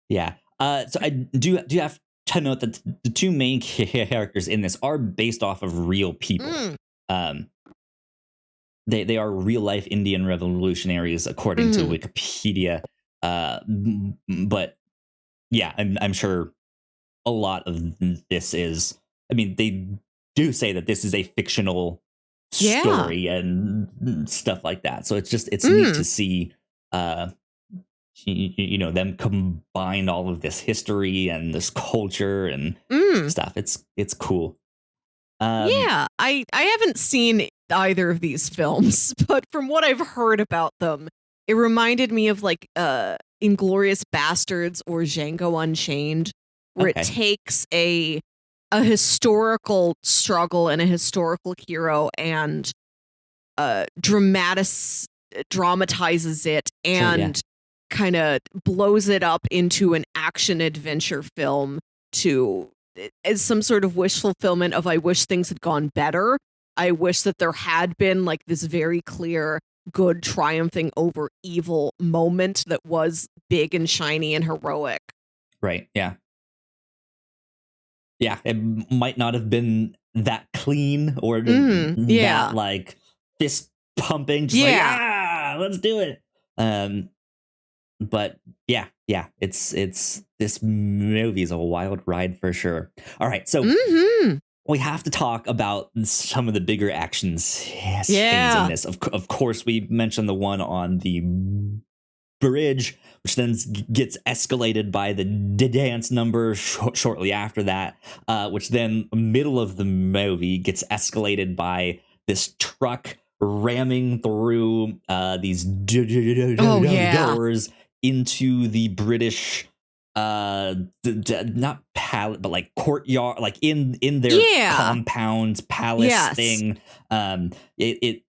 Yeah. So I do have to note that the two main characters in this are based off of real people. They are real life Indian revolutionaries, according to Wikipedia. But yeah, I'm sure a lot of this is, I mean, they do say that this is a fictional story and stuff like that. So it's neat to see, them combine all of this history and this culture and stuff. It's cool. Yeah, I haven't seen either of these films, but from what I've heard about them, it reminded me of like Inglorious Bastards or Django Unchained, where it takes a historical struggle and a historical hero and dramatizes it and kind of blows it up into an action adventure film to as some sort of wish fulfillment of I wish things had gone better. I wish that there had been like this very clear good triumphing over evil moment that was big and shiny and heroic. Right. Yeah. Yeah. It might not have been that clean or that like fist pumping. Just like, let's do it. But yeah, it's this movie is a wild ride for sure. All right, so we have to talk about some of the bigger action scenes in this. Of course, we mentioned the one on the bridge, which then gets escalated by the dance number shortly after that, which then middle of the movie gets escalated by this truck ramming through these doors into the British not palace but like courtyard, like in their compound palace thing. It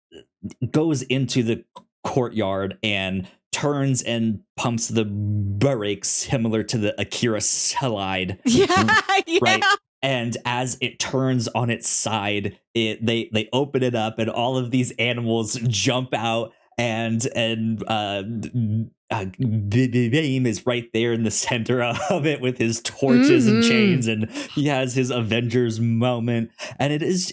goes into the courtyard and turns and pumps the brakes similar to the Akira slide. Right. And as it turns on its side, they open it up and all of these animals jump out and Beam is right there in the center of it with his torches and chains, and he has his Avengers moment, and it is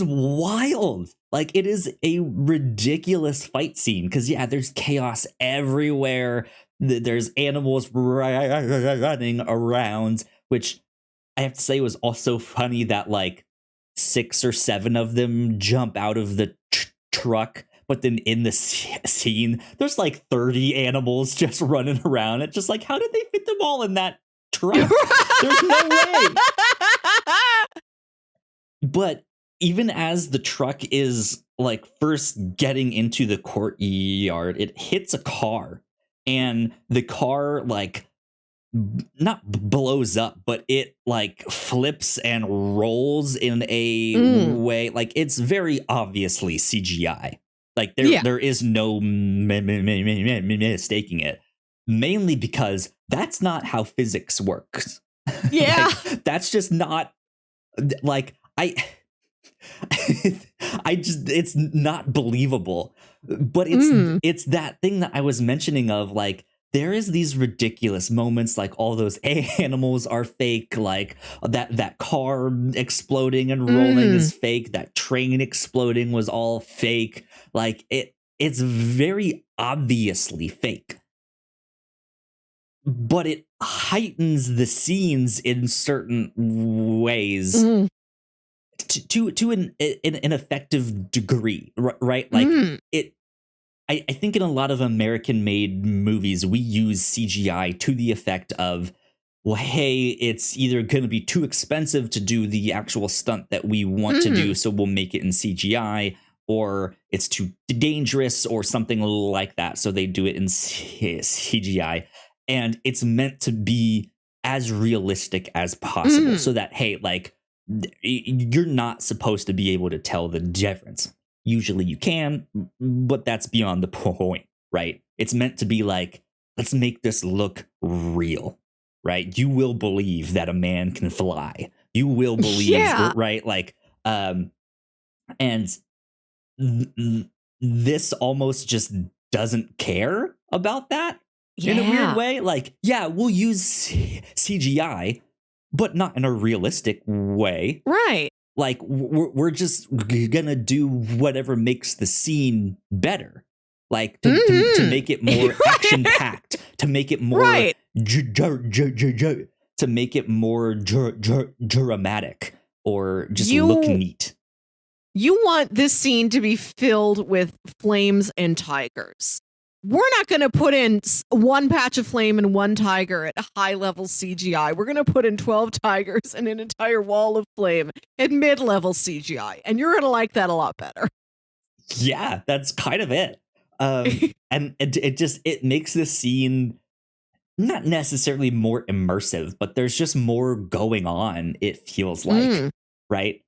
wild. Like, it is a ridiculous fight scene because there's chaos everywhere. There's animals running around, which I have to say was also funny that like 6 or 7 of them jump out of the truck. But then in the scene, there's like 30 animals just running around. It's just like, how did they fit them all in that truck? There's no way. But even as the truck is like first getting into the courtyard, it hits a car, and the car like not blows up, but it like flips and rolls in a way like it's very obviously CGI. Like there is no mistaking it, mainly because that's not how physics works. Yeah. Like, that's just not like I just it's not believable. But it's that thing that I was mentioning of like there is these ridiculous moments, like all those animals are fake, like that car exploding and rolling is fake, that train exploding was all fake. Like it's very obviously fake. But it heightens the scenes in certain ways to an effective degree, right? Like I think in a lot of American-made movies, we use CGI to the effect of, well, hey, it's either going to be too expensive to do the actual stunt that we want to do, so we'll make it in CGI, or it's too dangerous or something like that, so they do it in CGI. And it's meant to be as realistic as possible, so that, hey, like, you're not supposed to be able to tell the difference. Usually you can, but that's beyond the point, right? It's meant to be like, let's make this look real, right? You will believe that a man can fly. You will believe, right? Like, and this almost just doesn't care about that in a weird way. Like, we'll use CGI, but not in a realistic way. Right. Like, we're just gonna do whatever makes the scene better, like to make it more action packed, to make it more to make it more dramatic, or just look neat. You want this scene to be filled with flames and tigers. we're not going to put in one patch of flame and one tiger at a high level CGI. We're going to put in 12 tigers and an entire wall of flame at mid level CGI. And you're going to like that a lot better. Yeah, that's kind of it. And it makes the scene not necessarily more immersive, but there's just more going on, it feels like, right?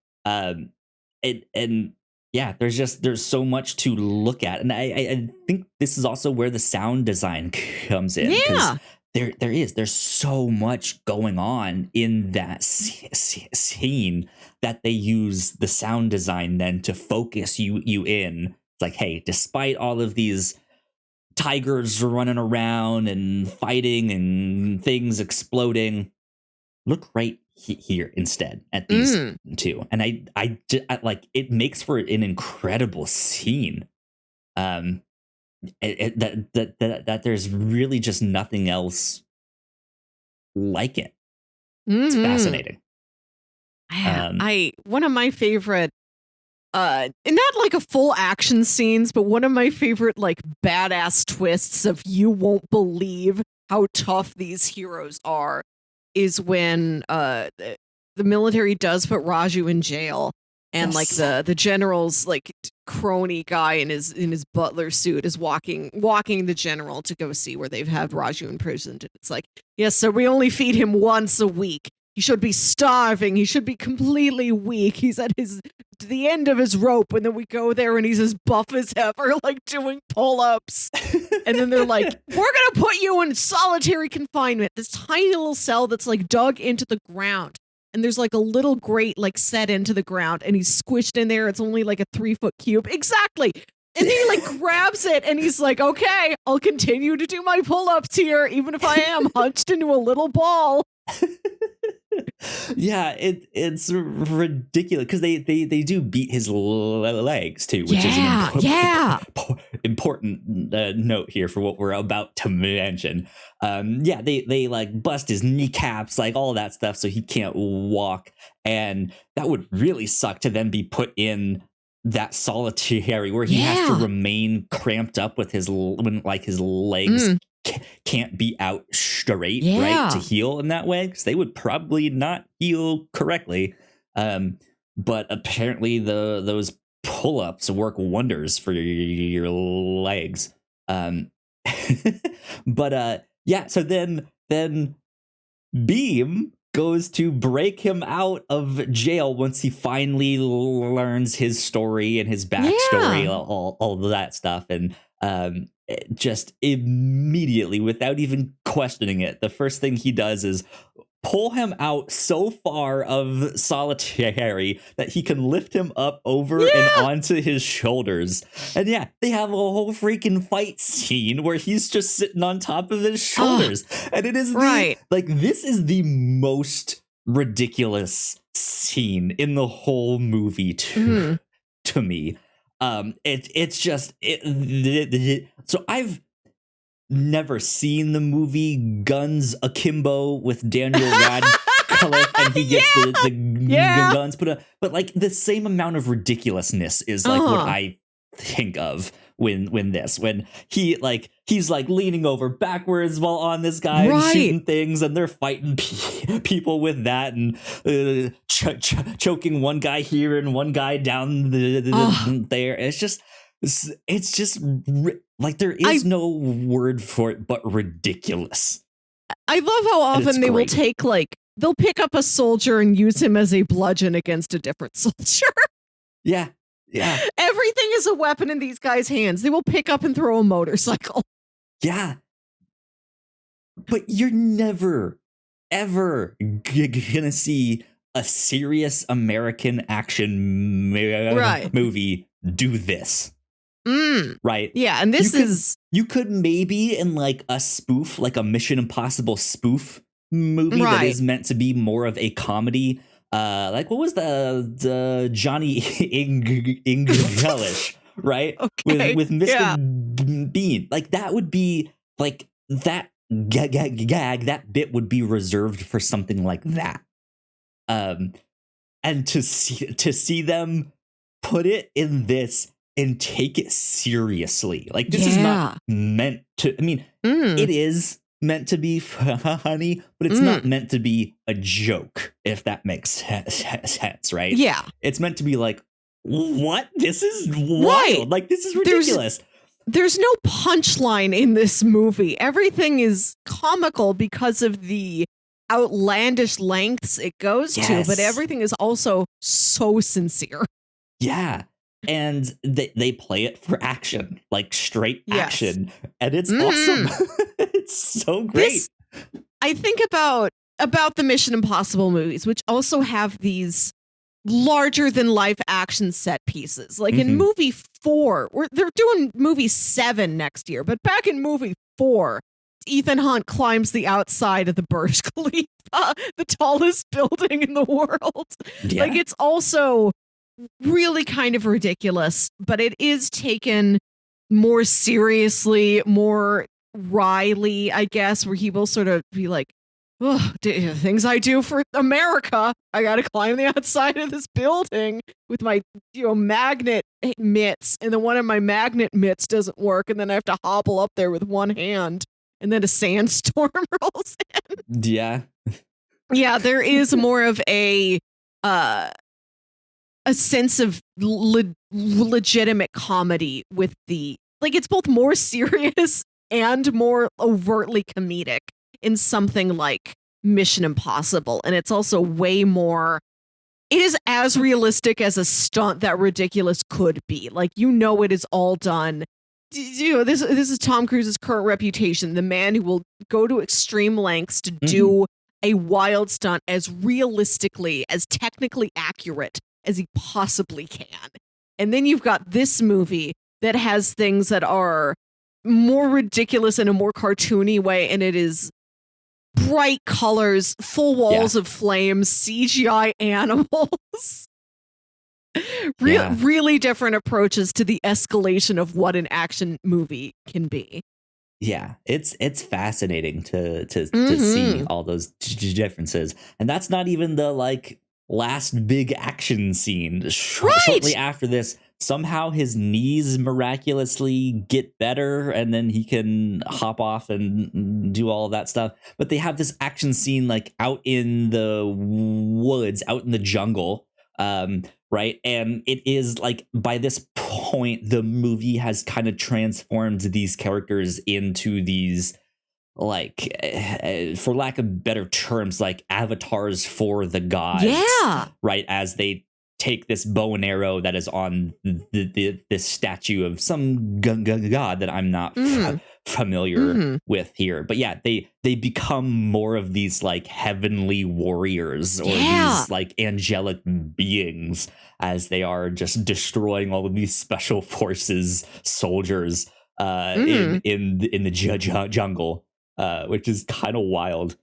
Yeah, there's so much to look at. And I think this is also where the sound design comes in. Yeah. There's so much going on in that scene that they use the sound design then to focus you in. It's like, hey, despite all of these tigers running around and fighting and things exploding, look right here instead at these two. And I like, it makes for an incredible scene. That there's really just nothing else like it. It's fascinating. One of my favorite not like a full action scenes, but one of my favorite like badass twists of you won't believe how tough these heroes are is when the military does put Raju in jail, and like the general's like crony guy in his butler suit is walking the general to go see where they've had Raju imprisoned. And it's like, yes, sir, we only feed him once a week. He should be starving. He should be completely weak. He's at the end of his rope. And then we go there and he's as buff as ever, like doing pull-ups. And then they're like, we're going to put you in solitary confinement. This tiny little cell that's like dug into the ground. And there's like a little grate like set into the ground. And he's squished in there. It's only like a 3-foot cube. Exactly. And he like grabs it and he's like, okay, I'll continue to do my pull-ups here, even if I am hunched into a little ball. Yeah, it's ridiculous because they do beat his legs too, which is an important note here for what we're about to mention. They like bust his kneecaps, like all that stuff, so he can't walk, and that would really suck to then be put in that solitary where he has to remain cramped up with his legs can't be out straight, right, to heal in that way, because they would probably not heal correctly. But apparently those pull-ups work wonders for your legs. So then Beam goes to break him out of jail once he finally learns his story and his backstory, all that stuff. And just immediately, without even questioning it, the first thing he does is pull him out so far of solitary that he can lift him up over and onto his shoulders. And they have a whole freaking fight scene where he's just sitting on top of his shoulders. And it is this is the most ridiculous scene in the whole movie to me. It's just so I've never seen the movie Guns Akimbo with Daniel Radcliffe, and he gets the guns put but like the same amount of ridiculousness is like what I think of when he's like leaning over backwards while on this guy and shooting things, and they're fighting people with that, and choking one guy here and one guy down there. It's just like there is no word for it but ridiculous. I love how often they will take they'll pick up a soldier and use him as a bludgeon against a different soldier. Yeah. Everything is a weapon in these guys' hands. They will pick up and throw a motorcycle. Yeah. But you're never, ever gonna see a serious American action movie do this. Right? Yeah, and you could maybe in like a spoof, like a Mission Impossible spoof movie that is meant to be more of a comedy. Like what was the Johnny English, right? Okay. With Mr. Bean. Like that would be like that gag, that bit would be reserved for something like that. And to see them put it in this and take it seriously. Like, this is not meant to, I mean, it is meant to be funny, but it's not meant to be a joke, if that makes sense, right? Yeah. It's meant to be like, what? This is wild. Right. Like, this is ridiculous. There's no punchline in this movie. Everything is comical because of the outlandish lengths it goes to, but everything is also so sincere. Yeah. And they play it for action, like straight action. And it's awesome. It's so great. I think about the Mission Impossible movies, which also have these larger than life action set pieces. Like in movie 4, they're doing movie 7 next year, but back in movie 4, Ethan Hunt climbs the outside of the Burj Khalifa, the tallest building in the world. Yeah. Like, it's also really kind of ridiculous, but it is taken more seriously, more wryly, I guess, where he will sort of be like, oh, things I do for America. I got to climb the outside of this building with my, magnet mitts, and then one of my magnet mitts doesn't work, and then I have to hobble up there with one hand, and then a sandstorm rolls in. Yeah. Yeah, there is more of a sense of legitimate comedy with it's both more serious and more overtly comedic in something like Mission Impossible. And it's also way more, it is as realistic as a stunt that ridiculous could be. Like, it is all done. This is Tom Cruise's current reputation, the man who will go to extreme lengths to do a wild stunt as realistically, as technically accurate as he possibly can. And then you've got this movie that has things that are more ridiculous in a more cartoony way, and it is bright colors, full walls of flames, CGI animals. Really different approaches to the escalation of what an action movie can be. Yeah, it's fascinating to see all those differences. And that's not even the last big action scene. Shortly after this, somehow his knees miraculously get better, and then he can hop off and do all of that stuff. But they have this action scene out in the woods, out in the jungle, right? And it is by this point, the movie has kind of transformed these characters into these, for lack of better terms, avatars for the gods. Yeah. Right. As they take this bow and arrow that is on this statue of some god that I'm not familiar with here. But yeah, they become more of these heavenly warriors, or these angelic beings, as they are just destroying all of these special forces soldiers in the jungle. Which is kind of wild.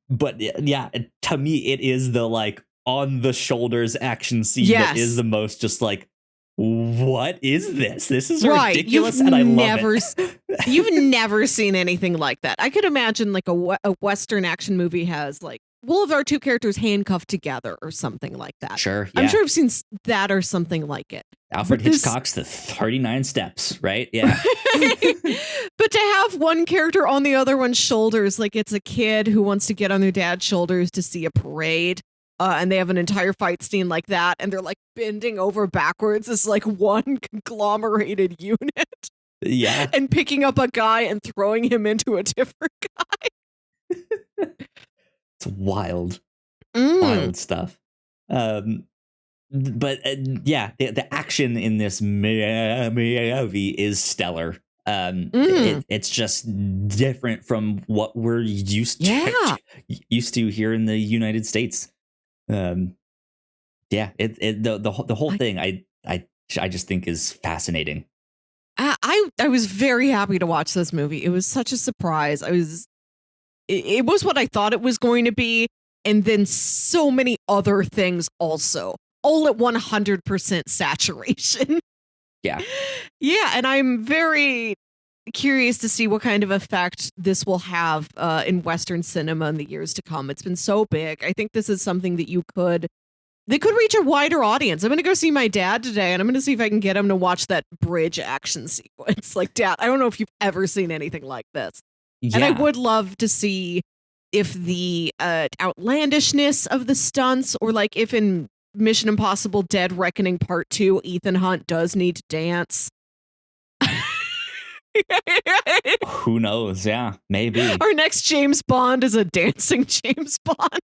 But yeah, to me, it is the on the shoulders action scene that is the most just what is this? This is ridiculous, and I love it. You've never seen anything like that. I could imagine a Western action movie has we'll have our two characters handcuffed together or something like that. Sure. Yeah. I'm sure I've seen that or something like it. Alfred Hitchcock's The 39 Steps, right? Yeah. But to have one character on the other one's shoulders, it's a kid who wants to get on their dad's shoulders to see a parade, and they have an entire fight scene like that, and they're bending over backwards as one conglomerated unit. Yeah. And picking up a guy and throwing him into a different guy. It's wild. Wild stuff. But yeah, the action in this movie is stellar. It's just different from what we're used to here in the United States. The whole thing I just think is fascinating. I was very happy to watch this movie. It was such a surprise. It was what I thought it was going to be, and then so many other things also, all at 100% saturation. Yeah. Yeah, and I'm very curious to see what kind of effect this will have in Western cinema in the years to come. It's been so big. I think this is something that you could They could reach a wider audience. I'm going to go see my dad today, and I'm going to see if I can get him to watch that bridge action sequence. Like, Dad, I don't know if you've ever seen anything like this. Yeah. And I would love to see if the outlandishness of the stunts, or like if in Mission Impossible Dead Reckoning Part 2, Ethan Hunt does need to dance. Who knows? Yeah, maybe. Our next James Bond is a dancing James Bond.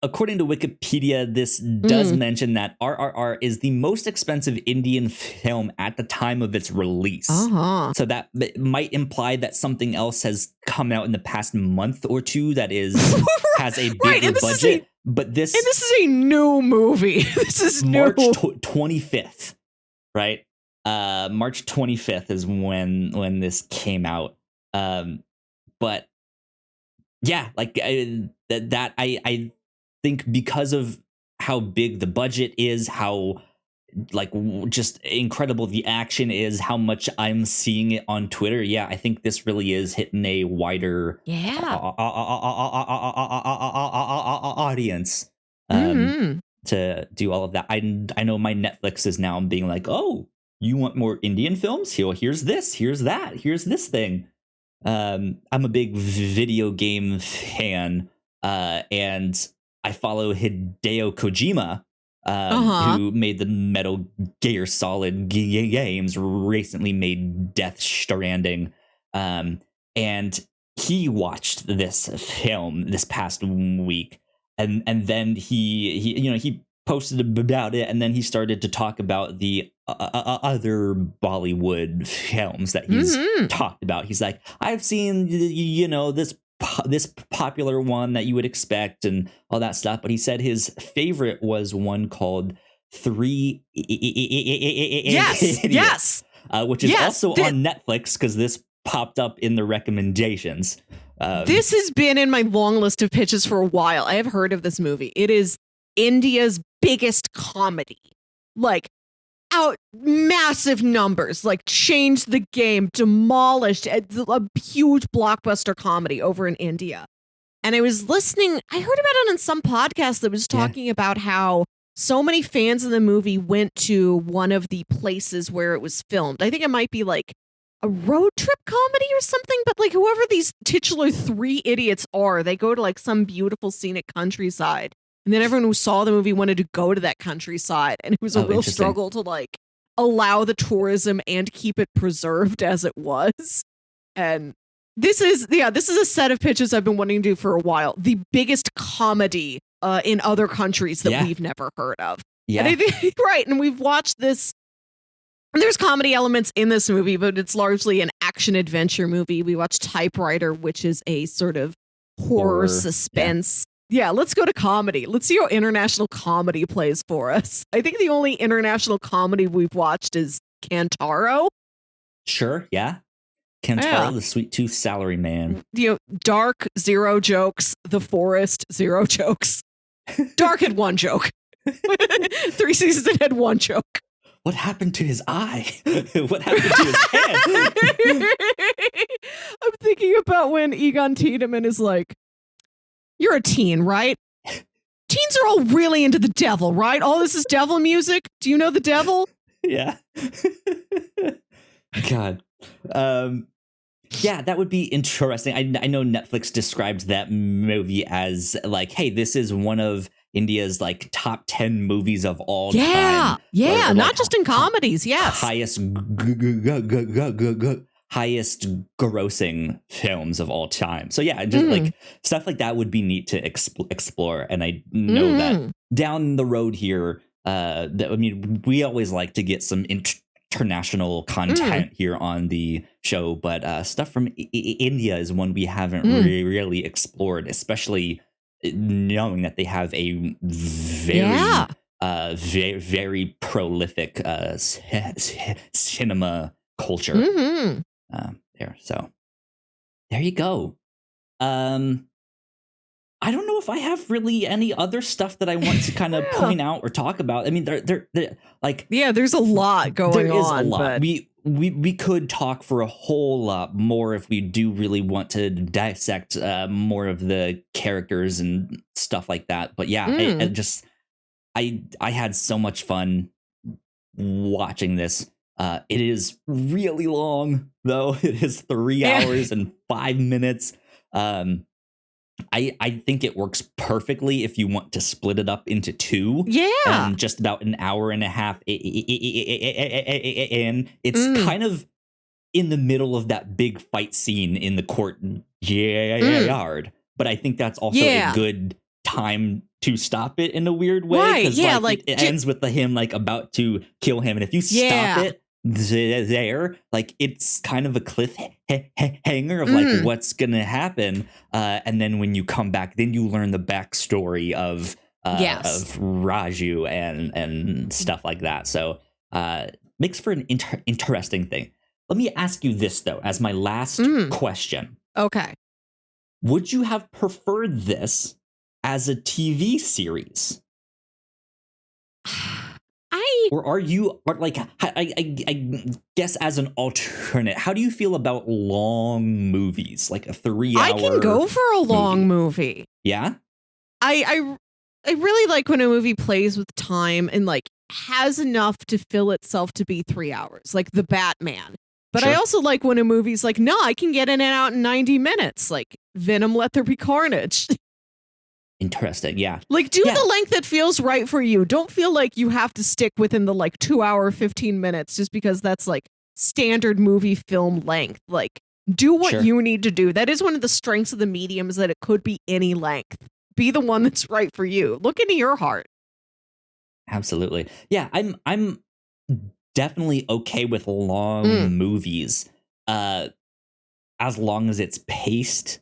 According to Wikipedia, this does mention that RRR is the most expensive Indian film at the time of its release. So that might imply that something else has come out in the past month or two that has a bigger budget. This is a new movie. This is March new. 25th, right? March 25th is when this came out. But yeah, like I think because of how big the budget is, how like just incredible the action is, how much I'm seeing it on Twitter. Yeah, I think this really is hitting a wider audience to do all of that. I know my Netflix is now being like, oh, you want more Indian films? Here's this, here's that, here's this thing. I'm a big video game fan, and I follow Hideo Kojima, who made the Metal Gear Solid games, recently made Death Stranding, and he watched this film this past week, and then he posted about it, and then he started to talk about the other Bollywood films that he's talked about. He's like, I've seen this popular one that you would expect and all that stuff, but he said his favorite was one called Three Idiots, which is also on Netflix because this popped up in the recommendations. This has been in my long list of pitches for a while. I have heard of this movie. It is India's biggest comedy, like out massive numbers, like changed the game, demolished a huge blockbuster comedy over in India. And I was listening, I heard about it on some podcast that was talking about how so many fans of the movie went to one of the places where it was filmed. I think it might be like a road trip comedy or something, but like whoever these titular Three Idiots are, they go to like some beautiful scenic countryside. And then everyone who saw the movie wanted to go to that countryside. And it was a real struggle to like allow the tourism and keep it preserved as it was. And this is a set of pitches I've been wanting to do for a while. The biggest comedy in other countries that we've never heard of. Yeah. And I think, right. And we've watched this. And there's comedy elements in this movie, but it's largely an action adventure movie. We watched Typewriter, which is a sort of horror suspense. Yeah, let's go to comedy. Let's see how international comedy plays for us. I think the only international comedy we've watched is Kantaro. Sure, yeah. Kantaro, the Sweet Tooth Salaryman. Dark, 0 jokes. The Forest, 0 jokes. Dark had 1 joke. 3 seasons it had 1 joke. What happened to his eye? What happened to his head? I'm thinking about when Egon Tiedemann is like, you're a teen, right? Teens are all really into the devil, right? All this is devil music. Do you know the devil? Yeah. God. Yeah, that would be interesting. I know Netflix described that movie as like, hey, this is one of India's like top 10 movies of all time. Yeah, not just in comedies. Yes. Highest grossing films of all time. So yeah, just like stuff like that would be neat to explore. And I know that down the road here, we always like to get some international content here on the show, but stuff from India is one we haven't really explored, especially knowing that they have a very prolific cinema culture. So there you go. I don't know if I have really any other stuff that I want to kind of point out or talk about. I mean, they're like, there's a lot going on. There is a lot. we could talk for a whole lot more if we do really want to dissect more of the characters and stuff like that. But yeah, I had so much fun watching this. It is really long, though. It is 3 hours and 5 minutes. I think it works perfectly if you want to split it up into two. Yeah. Just about an hour and a half in. It's kind of in the middle of that big fight scene in the courtyard. But I think that's also a good time to stop it in a weird way. Right, yeah, like it ends with him like about to kill him. And if you stop it there, like it's kind of a cliffhanger of like what's gonna happen, and then when you come back, then you learn the backstory of Raju and stuff like that. So makes for an interesting thing. Let me ask you this though, as my last question. Okay. Would you have preferred this as a TV series? Or are you like, I guess as an alternate, how do you feel about long movies, like a 3 hour? I can go for a long movie. Yeah. I really like when a movie plays with time and like has enough to fill itself to be 3 hours, like The Batman. But I also like when a movie's like, no, I can get in and out in 90 minutes, like Venom, Let There Be Carnage. Interesting. Yeah. Like do the length that feels right for you. Don't feel like you have to stick within the like 2 hour, 15 minutes just because that's like standard movie film length. Like do what you need to do. That is one of the strengths of the medium, is that it could be any length. Be the one that's right for you. Look into your heart. Absolutely. Yeah. I'm definitely okay with long movies. As long as it's paced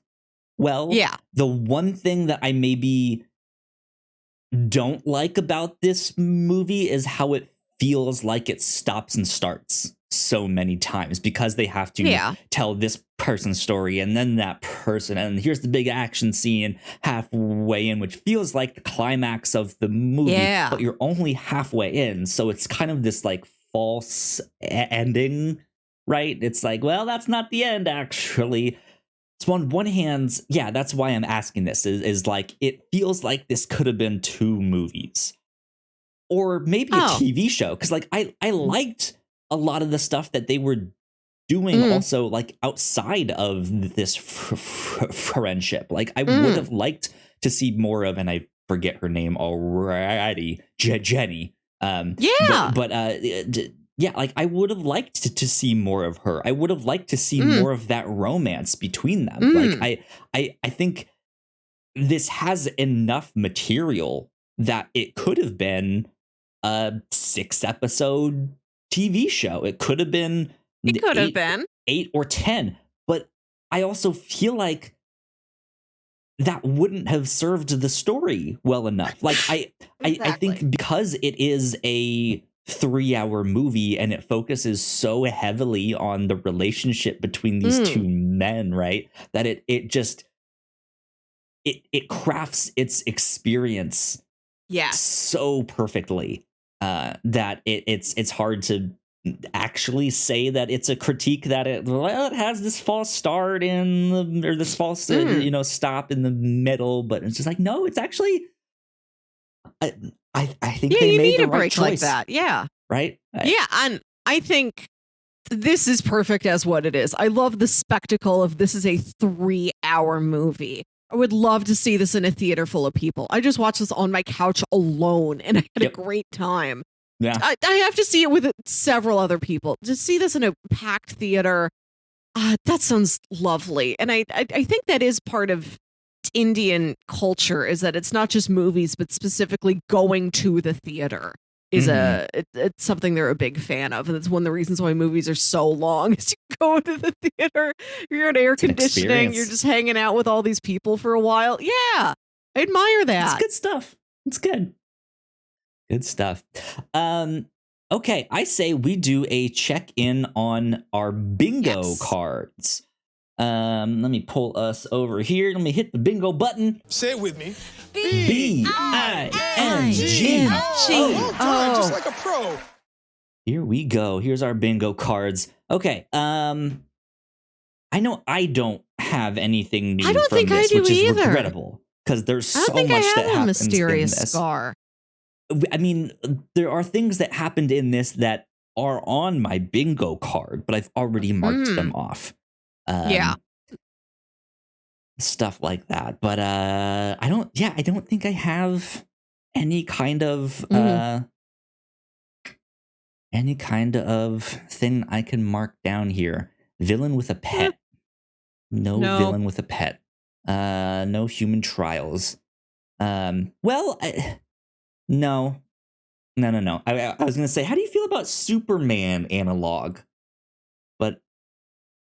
well. Yeah. The one thing that I maybe don't like about this movie is how it feels like it stops and starts so many times, because they have to tell this person's story and then that person, and here's the big action scene halfway in, which feels like the climax of the movie, but you're only halfway in, so it's kind of this like false ending, right? It's like, well, that's not the end actually. So on one hand, yeah, that's why I'm asking this, is like, it feels like this could have been 2 movies or maybe a TV show. Cause like, I liked a lot of the stuff that they were doing also like outside of this friendship. Like I would have liked to see more of, and I forget her name already, Jenny. Yeah, like I would have liked to see more of her. I would have liked to see more of that romance between them. Like I think this has enough material that it could have been a 6-episode TV show. It could have been 8 or 10. But I also feel like that wouldn't have served the story well enough. Like I think because it is a 3-hour movie and it focuses so heavily on the relationship between these 2 men, right, that it just crafts its experience so perfectly that it's hard to actually say that it's a critique, that it has this false start or this false stop in the middle, but it's just like, no, it's actually I think they made the right choice like that. Yeah. Right? Yeah. And I think this is perfect as what it is. I love the spectacle of this is a 3-hour movie. I would love to see this in a theater full of people. I just watched this on my couch alone and I had a great time. Yeah. I have to see it with several other people. To see this in a packed theater, that sounds lovely. And I think that is part of Indian culture, is that it's not just movies, but specifically going to the theater is it's something they're a big fan of. And it's one of the reasons why movies are so long, is you go to the theater, you're in air conditioning, you're just hanging out with all these people for a while. Yeah. I admire that. It's good stuff. It's good. Good stuff. Okay. I say we do a check-in on our bingo cards. Let me pull us over here. Let me hit the bingo button. Say it with me. B-I-N-G-O. Just like a pro. Here we go. Here's our bingo cards. Okay. I know I don't have anything new I don't from think this, I do which is either. regrettable because there's I don't so think I much that have a happens in mysterious this. scar. I mean, there are things that happened in this that are on my bingo card, but I've already marked them off. Yeah. Stuff like that. But I don't think I have any kind of thing I can mark down here. Villain with a pet. No villain with a pet. No human trials. Well, no. I was gonna say, how do you feel about Superman analog? But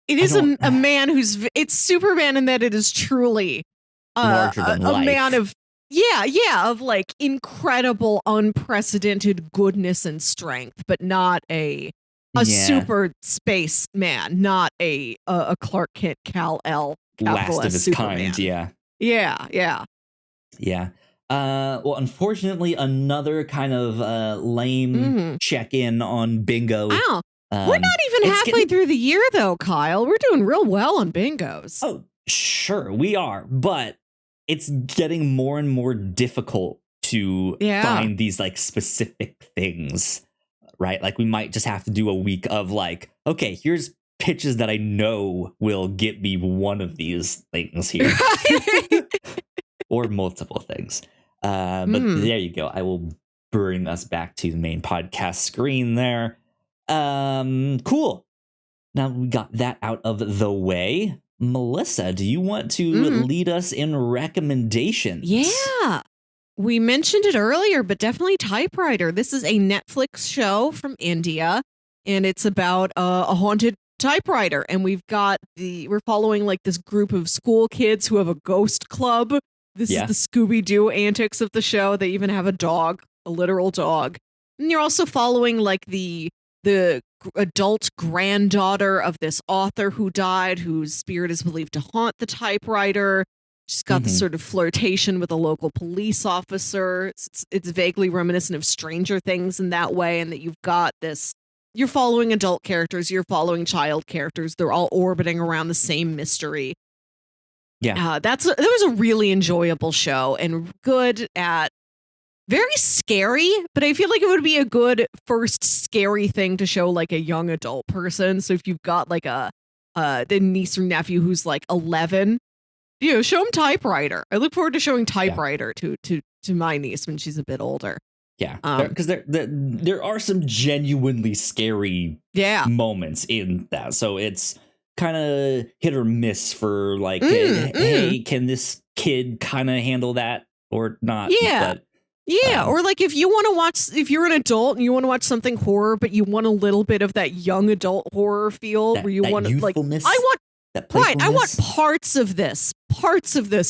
it is a man it's Superman in that it is truly larger than life. A man of of like incredible, unprecedented goodness and strength, but not a super space man, not a Clark Kent, Kal-El, capital last of S his Superman. kind. Yeah. Well, unfortunately, another kind of lame check-in on bingo. Wow. We're not even halfway through the year, though, Kyle. We're doing real well on bingos. Oh, sure, we are. But it's getting more and more difficult to find these like specific things, right? Like we might just have to do a week of like, okay, here's pitches that I know will get me one of these things here. Or multiple things. But there you go. I will bring us back to the main podcast screen there. Cool. Now we got that out of the way. Melissa, do you want to lead us in recommendations? Yeah. We mentioned it earlier, but definitely Typewriter. This is a Netflix show from India, and it's about a haunted typewriter. And we're following like this group of school kids who have a ghost club. This is the Scooby-Doo antics of the show. They even have a dog, a literal dog. And you're also following like the adult granddaughter of this author who died, whose spirit is believed to haunt the typewriter. She's got this sort of flirtation with a local police officer. It's vaguely reminiscent of Stranger Things in that way, and that you've got this. You're following adult characters, you're following child characters. They're all orbiting around the same mystery. Yeah, that was a really enjoyable show and good at. Very scary, but I feel like it would be a good first scary thing to show like a young adult person. So if you've got like the niece or nephew who's like 11, show them Typewriter. I look forward to showing Typewriter to my niece when she's a bit older. Yeah, because there are some genuinely scary moments in that. So it's kind of hit or miss for like, hey, can this kid kind of handle that or not? Yeah. Or like if you're an adult and you want to watch something horror, but you want a little bit of that young adult horror feel where you want like, I want parts of this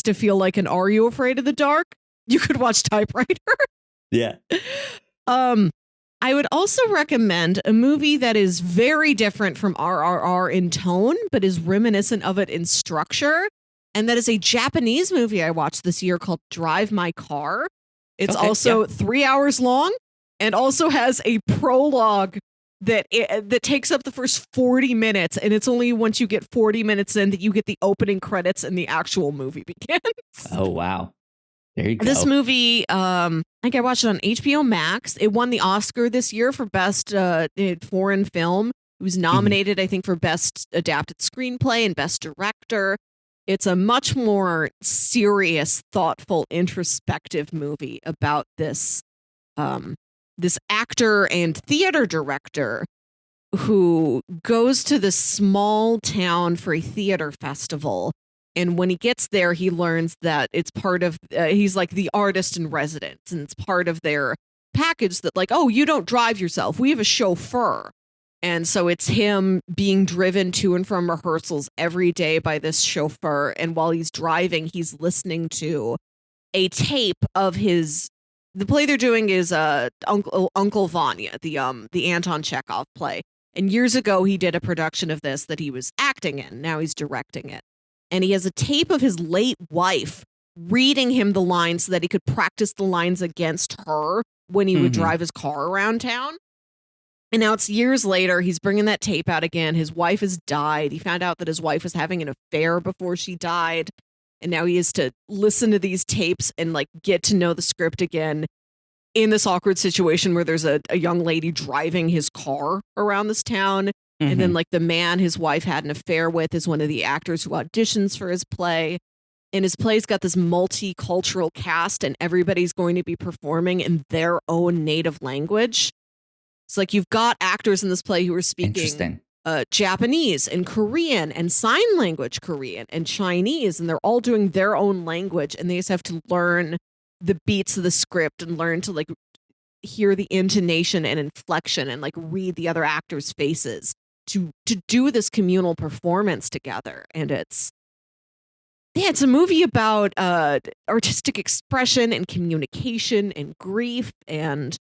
to feel like an Are You Afraid of the Dark? You could watch Typewriter. Yeah. I would also recommend a movie that is very different from RRR in tone, but is reminiscent of it in structure. And that is a Japanese movie I watched this year called Drive My Car. It's also 3 hours long and also has a prologue that takes up the first 40 minutes. And it's only once you get 40 minutes in that you get the opening credits and the actual movie begins. Oh, wow. There you go. This movie, I think I watched it on HBO Max. It won the Oscar this year for Best Foreign Film. It was nominated, I think, for Best Adapted Screenplay and Best Director. It's a much more serious, thoughtful, introspective movie about this actor and theater director who goes to this small town for a theater festival. And when he gets there, he learns that it's part of, he's like the artist in residence, and it's part of their package that like, oh, you don't drive yourself. We have a chauffeur. And so it's him being driven to and from rehearsals every day by this chauffeur. And while he's driving, he's listening to a tape of the play they're doing is Uncle Vanya, the Anton Chekhov play. And years ago, he did a production of this that he was acting in. Now he's directing it. And he has a tape of his late wife reading him the lines so that he could practice the lines against her when he would drive his car around town. And now it's years later. He's bringing that tape out again. His wife has died. He found out that his wife was having an affair before she died. And now he has to listen to these tapes and like get to know the script again in this awkward situation where there's a young lady driving his car around this town. And then like the man his wife had an affair with is one of the actors who auditions for his play. And his play's got this multicultural cast and everybody's going to be performing in their own native language. It's like you've got actors in this play who are speaking Japanese and Korean and sign language Korean and Chinese, and they're all doing their own language, and they just have to learn the beats of the script and learn to like hear the intonation and inflection and like read the other actors' faces to do this communal performance together. And it's a movie about artistic expression and communication and grief and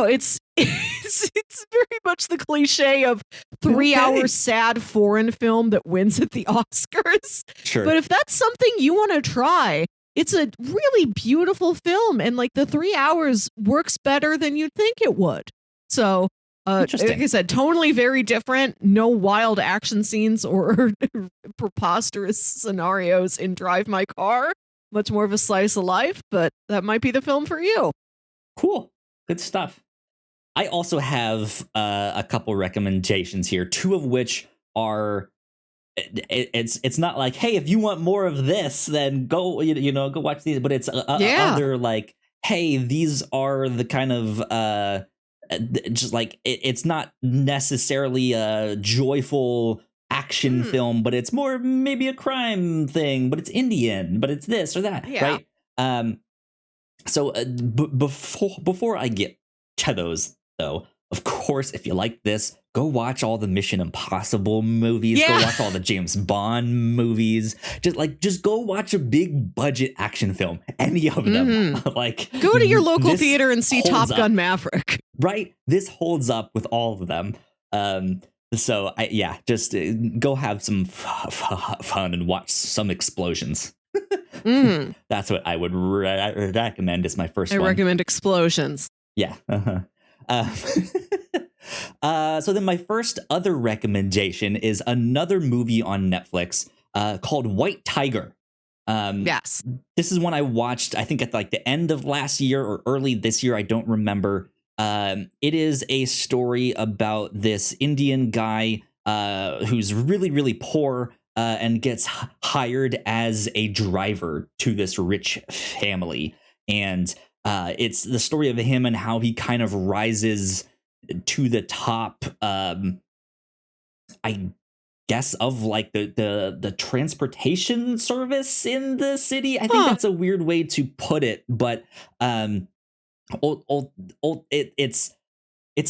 it's very much the cliche of 3-hour sad foreign film that wins at the Oscars. Sure. But if that's something you want to try, it's a really beautiful film, and like the 3 hours works better than you'd think it would. So, like I said, tonally very different. No wild action scenes or preposterous scenarios in Drive My Car. Much more of a slice of life, but that might be the film for you. Cool. Good stuff. I also have a couple recommendations here, two of which are it's not like, hey, if you want more of this, then go go watch these, but it's other like, hey, these are the kind of just like it's not necessarily a joyful action film, but it's more maybe a crime thing, but it's Indian, but it's this or that, right? So before I get to those, though, of course, if you like this, go watch all the Mission Impossible movies. Go watch all the James Bond movies. Just go watch a big budget action film. Any of them. Like, go to your local theater and see Top Gun Maverick. Right? This holds up with all of them. So just go have some fun and watch some explosions. That's what I would recommend as my first one. I recommend explosions. Yeah. So then my first other recommendation is another movie on Netflix called White Tiger. Yes. This is one I watched, I think at like the end of last year or early this year. I don't remember. It is a story about this Indian guy who's really, really poor and gets hired as a driver to this rich family. And it's the story of him and how he kind of rises to the top, I guess, of like the transportation service in the city. I think that's a weird way to put it, but it's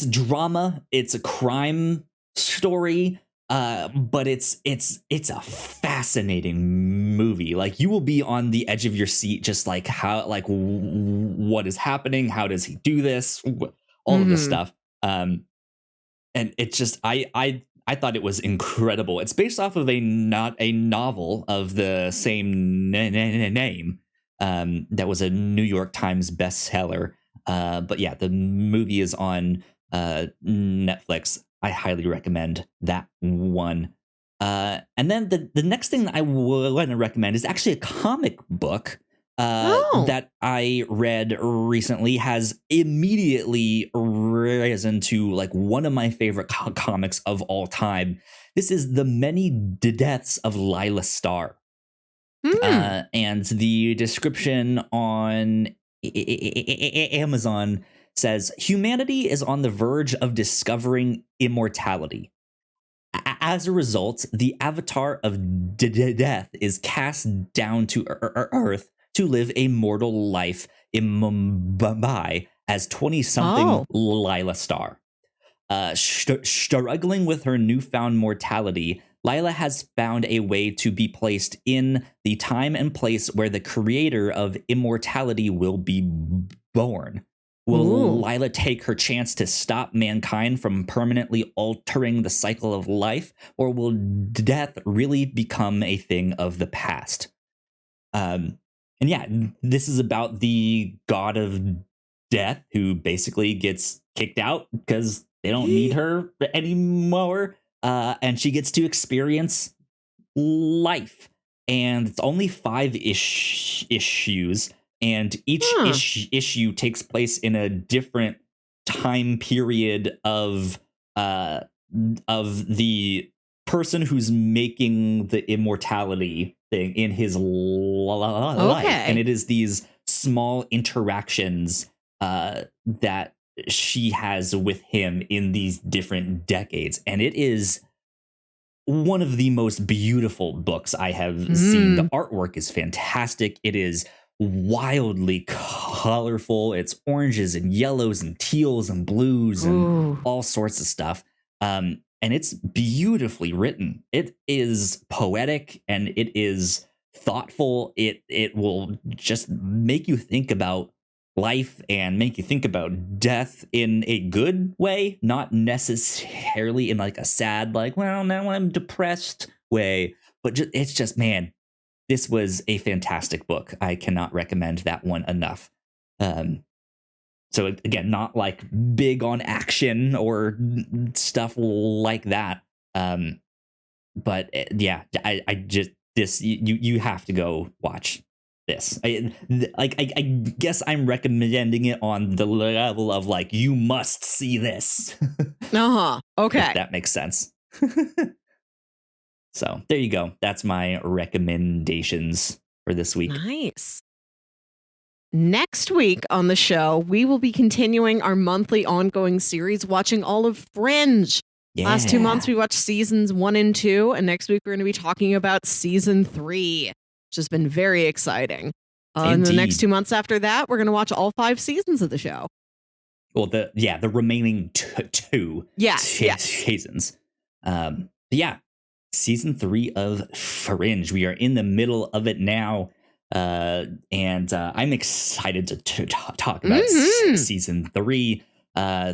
drama. It's a crime story. But it's a fascinating movie. Like, you will be on the edge of your seat, just like how, like, what is happening? How does he do this? All of this stuff. And it's just, I thought it was incredible. It's based off of a novel of the same name. That was a New York Times bestseller. But yeah, the movie is on Netflix. I highly recommend that one. And then the next thing that I want to recommend is actually a comic book that I read recently. Has immediately risen to like one of my favorite comics of all time. This is The Many Deaths of Lila Starr. And the description on Amazon says, humanity is on the verge of discovering immortality. As a result, the avatar of death is cast down to Earth to live a mortal life in Mumbai as 20-something Lila Starr. Struggling with her newfound mortality, Lila has found a way to be placed in the time and place where the creator of immortality will be born. Will Lila take her chance to stop mankind from permanently altering the cycle of life, or will death really become a thing of the past? And yeah, this is about the god of death who basically gets kicked out because They don't need her anymore. And she gets to experience life. And it's only 5 issues. And each issue takes place in a different time period of the person who's making the immortality thing in his life. And it is these small interactions that she has with him in these different decades. And it is one of the most beautiful books I have seen. The artwork is fantastic. It is wildly colorful. It's oranges and yellows and teals and blues and all sorts of stuff. And it's beautifully written. It is poetic and it is thoughtful. It will just make you think about life and make you think about death in a good way, not necessarily in like a sad, like, well, now I'm depressed way, but it's just, man, this was a fantastic book. I cannot recommend that one enough. So again, not like big on action or stuff like that. But yeah, I just, this, you have to go watch this. I guess I'm recommending it on the level of like, you must see this. Okay. If that makes sense. So there you go. That's my recommendations for this week. Nice. Next week on the show, we will be continuing our monthly ongoing series, watching all of Fringe. Yeah. Last 2 months, we watched seasons 1 and 2, and next week we're going to be talking about season 3, which has been very exciting. And the next 2 months after that, we're going to watch all 5 seasons of the show. Well, the remaining two seasons. Yeah, season 3 of Fringe. We are in the middle of it now. And I'm excited to talk about season 3.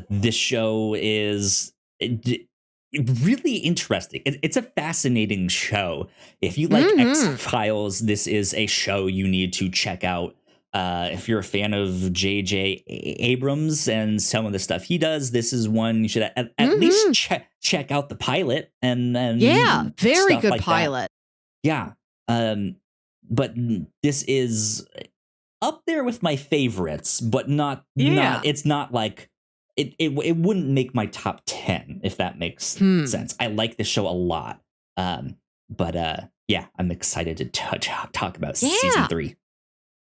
This show is really interesting. It's a fascinating show. If you like X-Files, this is a show you need to check out. If you're a fan of J.J. Abrams and some of the stuff he does, this is one you should at least check out the pilot. And very good like pilot. That. Yeah. But this is up there with my favorites, but not it's not like it wouldn't make my top 10 if that makes sense. I like this show a lot. But I'm excited to talk about season 3.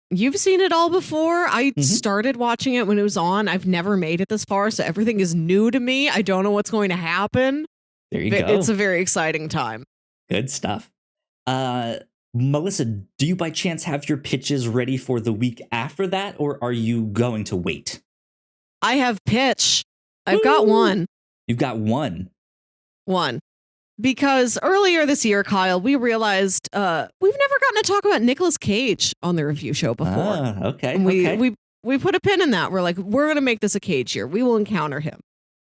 You've seen it all before. I started watching it when it was on. I've never made it this far, so everything is new to me. I don't know what's going to happen. There you go. It's a very exciting time. Good stuff. Melissa, do you by chance have your pitches ready for the week after that, or are you going to wait? I have pitch. I've got one. You've got one. Because earlier this year, Kyle, we realized we've never gotten to talk about Nicolas Cage on the review show before. Okay. And we put a pin in that. We're like, we're going to make this a Cage year. We will encounter him.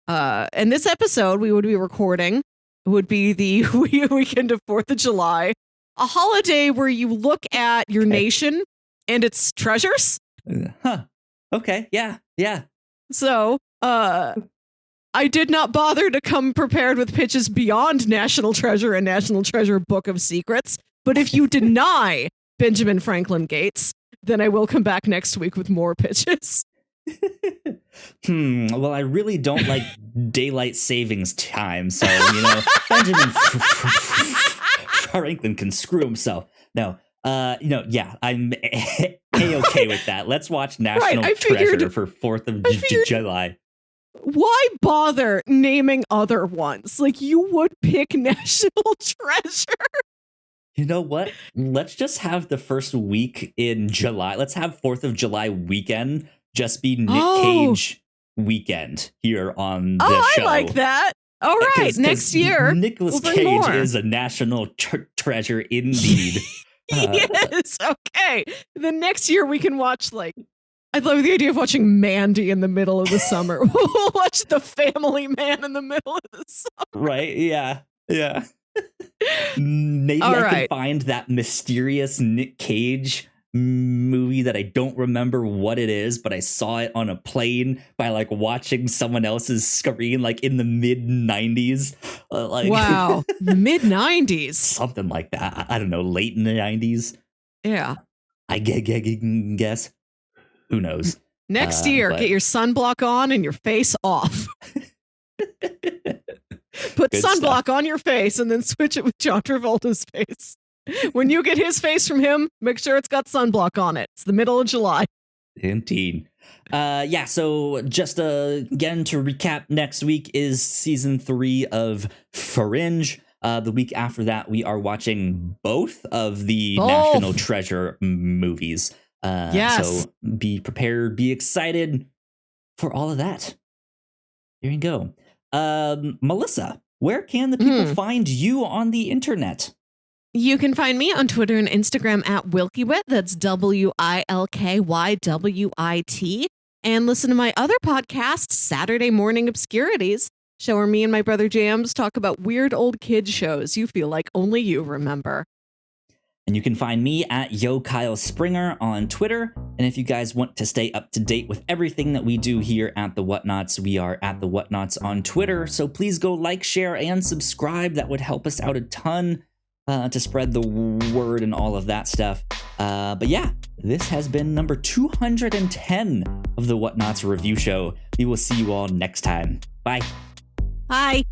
And this episode we would be recording would be the weekend of 4th of July. A holiday where you look at your nation and its treasures. Okay. Yeah. So, I did not bother to come prepared with pitches beyond National Treasure and National Treasure Book of Secrets. But if you deny Benjamin Franklin Gates, then I will come back next week with more pitches. Well, I really don't like daylight savings time. So, Benjamin Franklin can screw himself. No, I'm A-okay with that. Let's watch National Treasure for 4th of July. Why bother naming other ones? Like, you would pick National Treasure. You know what? Let's just have the first week in July. Let's have 4th of July weekend just be Nick Cage weekend here on the show. I like that. All right, next year. Nicolas Cage is a national treasure indeed. Yes, okay. The next year we can watch, I love the idea of watching Mandy in the middle of the summer. We'll watch The Family Man in the middle of the summer. Right, yeah. Maybe I can find that mysterious Nick Cage movie that I don't remember what it is, but I saw it on a plane by like watching someone else's screen like in the mid 90s. Wow, the mid 90s. Something like that. I don't know, late in the 90s. Yeah. I guess. Who knows? Next year, get your sunblock on and your face off. Put Good sunblock stuff. on your face and then switch it with John Travolta's face. When you get his face from him, make sure it's got sunblock on it. It's the middle of July. Indeed. Yeah, so just again to recap, next week is season 3 of Fringe. The week after that, we are watching both of the National Treasure movies. Yes. So be prepared, be excited for all of that. There you go. Melissa, where can the people find you on the internet? You can find me on Twitter and Instagram at Wilkywit. That's WILKYWIT. And listen to my other podcast, Saturday Morning Obscurities, show where me and my brother Jams talk about weird old kid shows you feel like only you remember. And you can find me at Yo Kyle Springer on Twitter. And if you guys want to stay up to date with everything that we do here at the Whatnauts, we are at the Whatnauts on Twitter. So please go like, share, and subscribe. That would help us out a ton to spread the word and all of that stuff. But yeah, this has been number 210 of the Whatnauts review show. We will see you all next time. Bye. Bye.